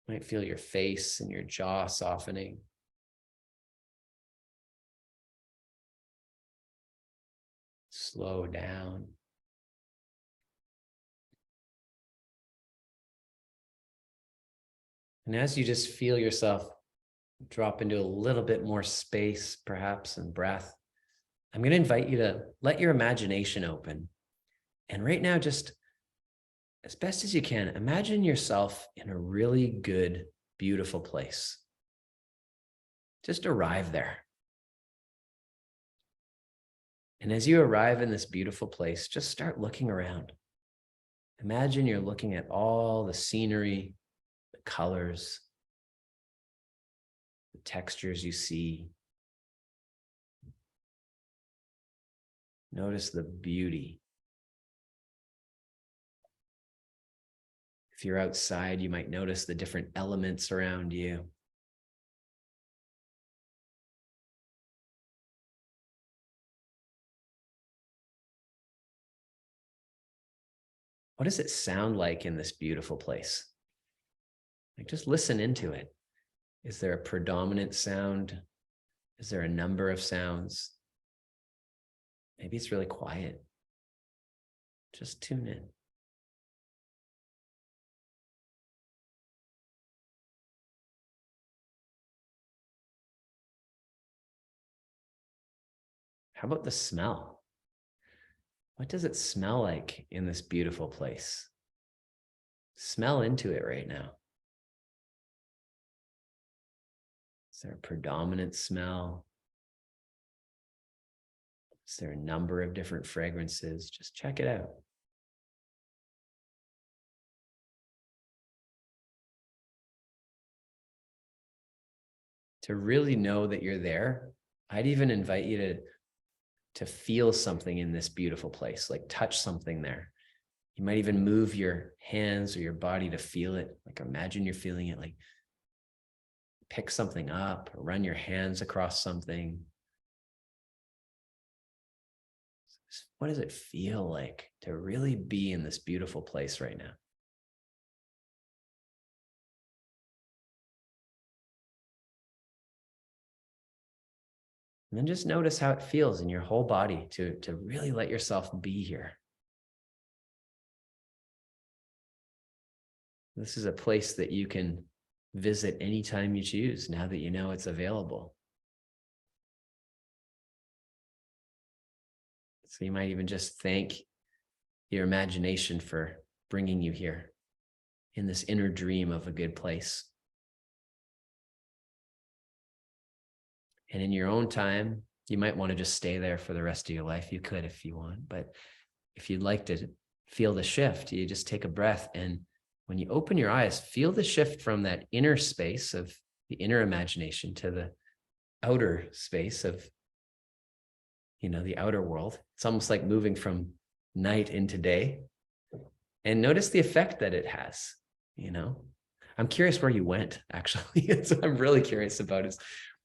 You might feel your face and your jaw softening. Slow down. And as you just feel yourself drop into a little bit more space, perhaps, and breath, I'm going to invite you to let your imagination open. And right now, just as best as you can, imagine yourself in a really good, beautiful place. Just arrive there. And as you arrive in this beautiful place, just start looking around. Imagine you're looking at all the scenery, the colors, the textures you see. Notice the beauty. If you're outside, you might notice the different elements around you. What does it sound like in this beautiful place? Like, just listen into it. Is there a predominant sound? Is there a number of sounds? Maybe it's really quiet. Just tune in. How about the smell? What does it smell like in this beautiful place? Smell into it right now. Is there a predominant smell? Is there a number of different fragrances? Just check it out. To really know that you're there, I'd even invite you to feel something in this beautiful place, like touch something there. You might even move your hands or your body to feel it. Like, imagine you're feeling it, like pick something up, or run your hands across something. What does it feel like to really be in this beautiful place right now? And then just notice how it feels in your whole body to really let yourself be here. This is a place that you can visit anytime you choose, now that you know it's available. So you might even just thank your imagination for bringing you here in this inner dream of a good place. And in your own time, you might want to just stay there for the rest of your life. You could if you want, but if you'd like to feel the shift, you just take a breath, and when you open your eyes, feel the shift from that inner space of the inner imagination to the outer space of, the outer world. It's almost like moving from night into day. And notice the effect that it has, I'm curious where you went, actually. That's what I'm really curious about, is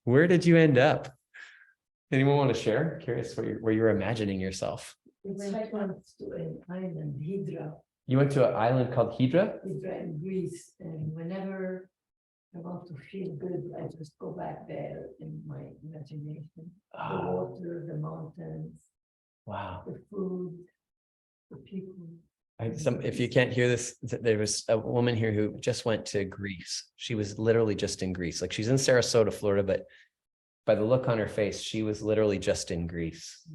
where did you end up? Anyone want to share? Curious where you're imagining yourself. I went to an island, Hydra. You went to an island called Hydra? Hydra in Greece, and whenever I want to feel good, I just go back there in my imagination. The water, the mountains, Wow. the food, the people. If you can't hear this, there was a woman here who just went to Greece. She was literally just in Greece. Like, she's in Sarasota, Florida, but by the look on her face, she was literally just in Greece.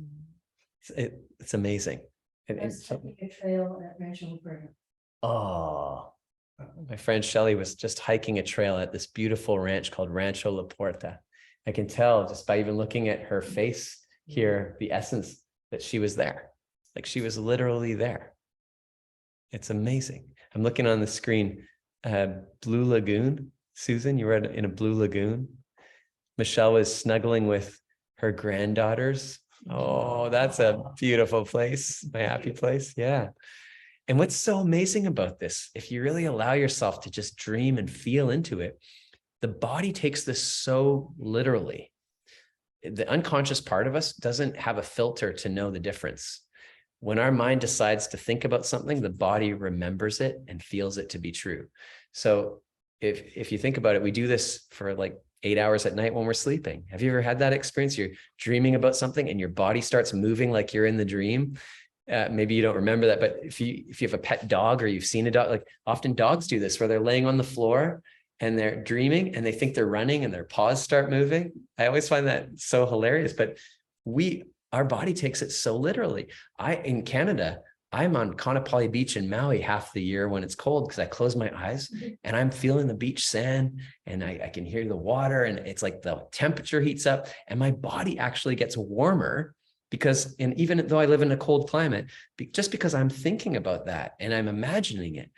It's amazing. I was taking a trail at Rancho Alberta. Oh, my friend Shelley was just hiking a trail at this beautiful ranch called Rancho La Puerta. I can tell just by even looking at her face here, the essence that she was there. Like, she was literally there. It's amazing. I'm looking on the screen, Blue Lagoon. Susan, you were in a Blue Lagoon. Michelle was snuggling with her granddaughters. Oh, that's a beautiful place. My happy place. Yeah. And what's so amazing about this, if you really allow yourself to just dream and feel into it, the body takes this so literally. The unconscious part of us doesn't have a filter to know the difference. When our mind decides to think about something, the body remembers it and feels it to be true. So if you think about it, we do this for like 8 hours at night when we're sleeping. Have you ever had that experience? You're dreaming about something and your body starts moving like you're in the dream. Maybe you don't remember that, but if you have a pet dog or you've seen a dog, like often dogs do this where they're laying on the floor and they're dreaming and they think they're running and their paws start moving. I always find that so hilarious, but we our body takes it so literally. In Canada, I'm on Kaanapali Beach in Maui half the year when it's cold because I close my eyes and I'm feeling the beach sand and I can hear the water, and it's like the temperature heats up and my body actually gets warmer because, and even though I live in a cold climate, just because I'm thinking about that and I'm imagining it.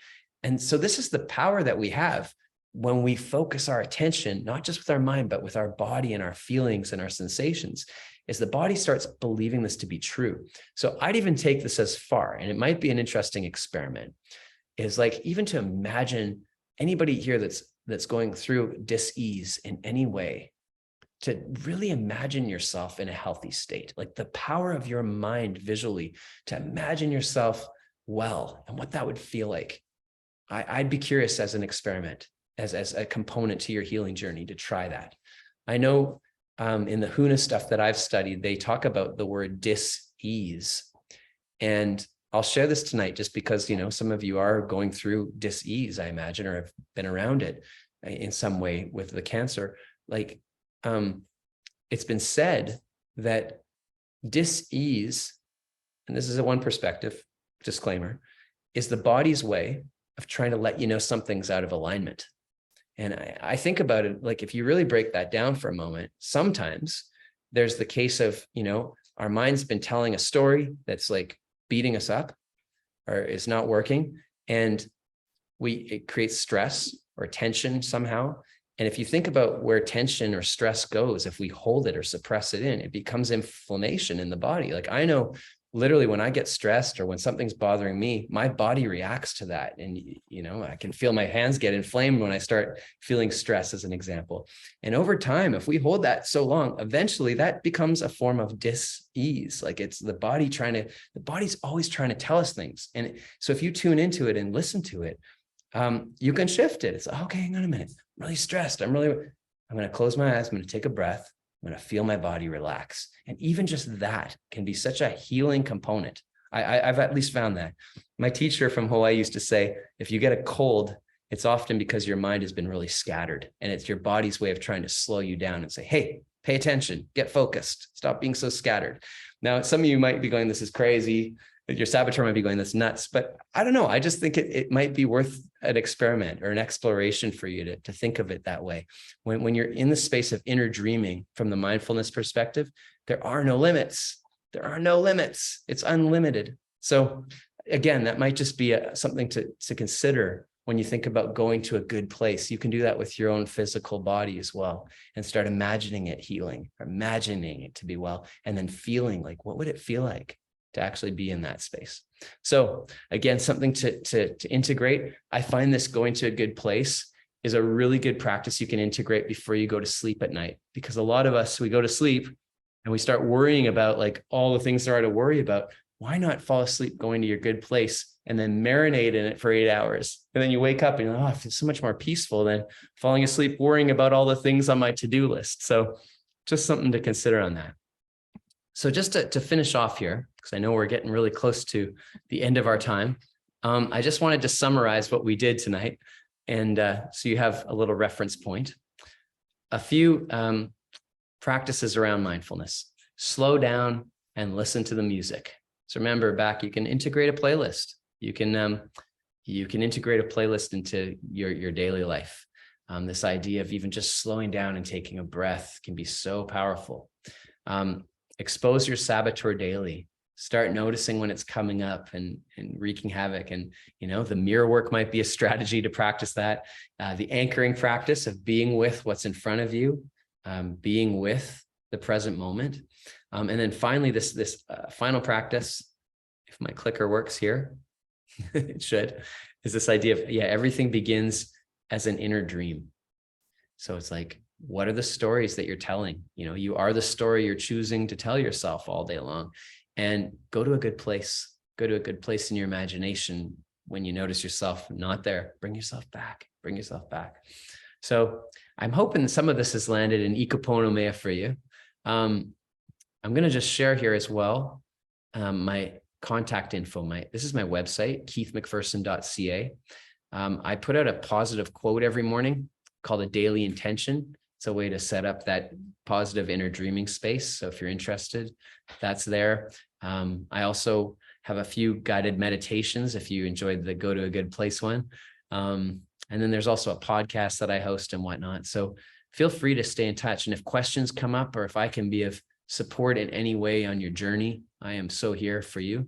And so this is the power that we have when we focus our attention, not just with our mind, but with our body and our feelings and our sensations, is the body starts believing this to be true. So I'd even take this as far, and it might be an interesting experiment, is like even to imagine anybody here that's going through dis-ease in any way, to really imagine yourself in a healthy state, like the power of your mind visually, to imagine yourself well and what that would feel like. I'd be curious as an experiment, as a component to your healing journey, to try that. I know in the Huna stuff that I've studied, they talk about the word dis-ease. And I'll share this tonight just because, you know, some of you are going through dis-ease, I imagine, or have been around it in some way with the cancer. Like, it's been said that dis-ease, and this is a one perspective, disclaimer, is the body's way of trying to let you know something's out of alignment. And I think about it, like if you really break that down for a moment, sometimes there's the case of, you know, our mind's been telling a story that's like beating us up or is not working. And it creates stress or tension somehow. And if you think about where tension or stress goes, if we hold it or suppress it in, it becomes inflammation in the body. Like I know literally when I get stressed or when something's bothering me, my body reacts to that. And, you know, I can feel my hands get inflamed when I start feeling stress, as an example. And over time, if we hold that so long, eventually that becomes a form of dis-ease. Like it's the body's always trying to tell us things. And so if you tune into it and listen to it, you can shift it. It's okay, hang on a minute. I'm really stressed. I'm going to close my eyes. I'm going to take a breath. I'm going to feel my body relax. And even just that can be such a healing component. I've at least found that. My teacher from Hawaii used to say, if you get a cold, it's often because your mind has been really scattered. And it's your body's way of trying to slow you down and say, hey, pay attention, get focused, stop being so scattered. Now, some of you might be going, this is crazy. Your saboteur might be going, that's nuts. But I don't know. I just think it might be worth an experiment or an exploration for you to think of it that way. When you're in the space of inner dreaming from the mindfulness perspective, there are no limits. There are no limits. It's unlimited. So again, that might just be something to consider when you think about going to a good place. You can do that with your own physical body as well and start imagining it healing, or imagining it to be well, and then feeling like, what would it feel like to actually be in that space? So again, something to integrate. I find this going to a good place is a really good practice you can integrate before you go to sleep at night. Because a lot of us, we go to sleep and we start worrying about like all the things there are to worry about. Why not fall asleep going to your good place and then marinate in it for 8 hours? And then you wake up and you're like, oh, I feel so much more peaceful than falling asleep worrying about all the things on my to-do list. So just something to consider on that. So just to finish off here, because I know we're getting really close to the end of our time, I just wanted to summarize what we did tonight. And so you have a little reference point. A few practices around mindfulness. Slow down and listen to the music. So remember back, you can integrate a playlist. You can integrate a playlist into your daily life. This idea of even just slowing down and taking a breath can be so powerful. Expose your saboteur daily. Start noticing when it's coming up and wreaking havoc. And, you know, the mirror work might be a strategy to practice that. The anchoring practice of being with what's in front of you, being with the present moment. And then finally, this final practice, if my clicker works here, it should, is this idea of, everything begins as an inner dream. So it's like, what are the stories that you're telling? You know, you are the story you're choosing to tell yourself all day long. And go to a good place. Go to a good place in your imagination. When you notice yourself not there, bring yourself back. Bring yourself back. So I'm hoping some of this has landed in ikapono mea for you. I'm going to just share here as well my contact info. This is my website, keithmacpherson.ca. I put out a positive quote every morning called a daily intention. It's a way to set up that positive inner dreaming space. So if you're interested, that's there. I also have a few guided meditations if you enjoyed the Go to a Good Place one. And then there's also a podcast that I host and whatnot. So feel free to stay in touch. And if questions come up or if I can be of support in any way on your journey, I am so here for you.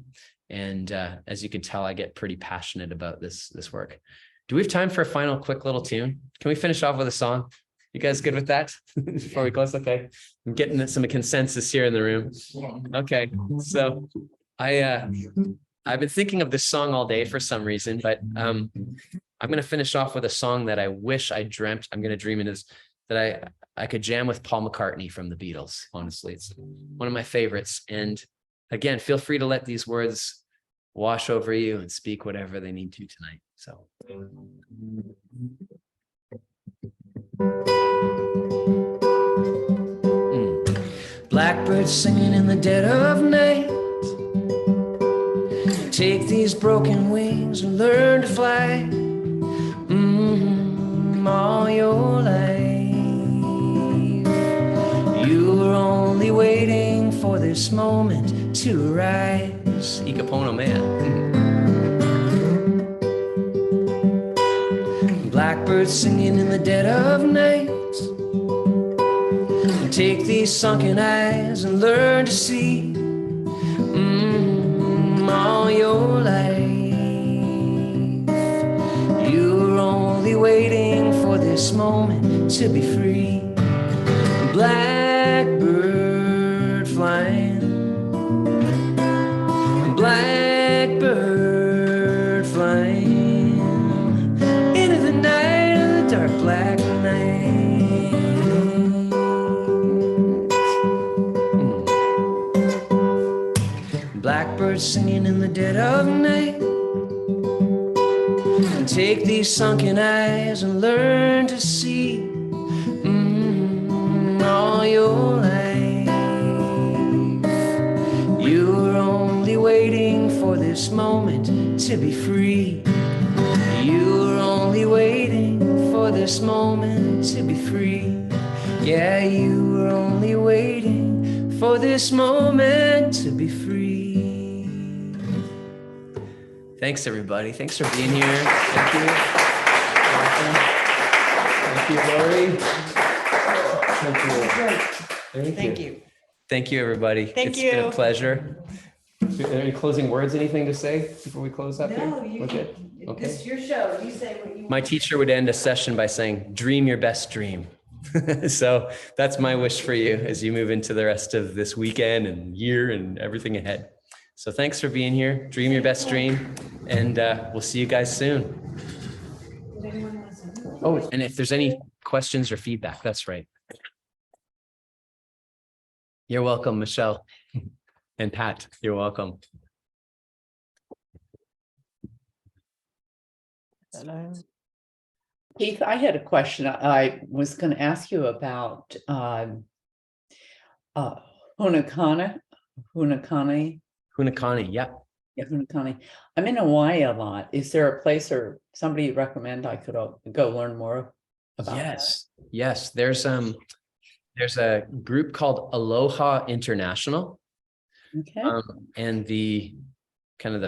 And as you can tell, I get pretty passionate about this work. Do we have time for a final quick little tune? Can we finish off with a song? You guys good with that before we close? Okay. I'm getting some consensus here in the room. Okay. So I've been thinking of this song all day for some reason, but I'm going to finish off with a song that I wish I dreamt. I'm going to dream it is that I could jam with Paul McCartney from the Beatles. Honestly, it's one of my favorites. And again, feel free to let these words wash over you and speak whatever they need to tonight. So. Blackbirds singing in the dead of night. Take these broken wings and learn to fly. All your life, you were only waiting for this moment to arise. Ikapono man. Blackbirds singing in the dead of night. Take these sunken eyes and learn to see. All your life, you were only waiting for this moment to be free. Blackbird flying, blackbird flying into the night of the dark black night. Blackbirds singing in the dead of night. And take these sunken eyes and learn to see. All your life, you were only waiting for this moment to be free. You were only waiting for this moment to be free. Yeah, you were only waiting for this moment to be free. Thanks, everybody. Thanks for being here. Thank you. Thank you, Lori. Thank you. Thank you. Thank you, everybody. Thank It's been a you. pleasure. Are there any closing words, anything to say before we close up here? No, you We're good? can, Okay. this is your show. You say what you My want. teacher would end a session by saying, dream your best dream. So that's my wish for you as you move into the rest of this weekend and year and everything ahead. So thanks for being here. Dream your best dream. And we'll see you guys soon. Did anyone want to say anything? Oh, and if there's any questions or feedback, that's right. You're welcome, Michelle. And Pat, you're welcome. Keith, I had a question. I was going to ask you about Hunakani. Hunakani, yeah. Yeah, Hunakani. I'm in Hawaii a lot. Is there a place or somebody you recommend I could go learn more about? Yes. There's a group called Aloha International. Okay. And the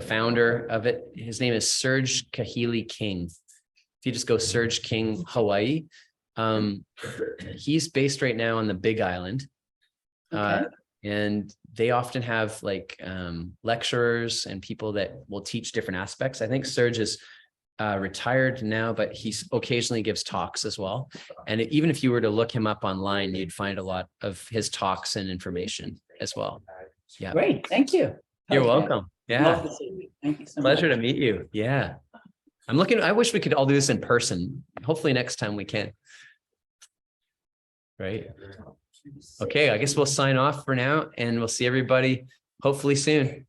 founder of it, his name is Serge Kahili King. If you just go Serge King Hawaii, he's based right now on the Big Island. Okay. And they often have like lecturers and people that will teach different aspects. I think Serge is retired now, but he occasionally gives talks as well. And even if you were to look him up online, you'd find a lot of his talks and information as well. Yeah. Great. Thank you. You're Okay. welcome. Yeah. Love to see you. Thank you so Pleasure much. to meet you. Yeah. I wish we could all do this in person. Hopefully next time we can. Right. Okay. I guess we'll sign off for now and we'll see everybody hopefully soon.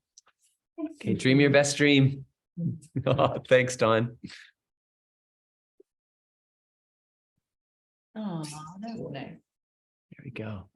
Okay. Dream your best dream. Oh, thanks, Dawn. Oh, that's nice. There we go.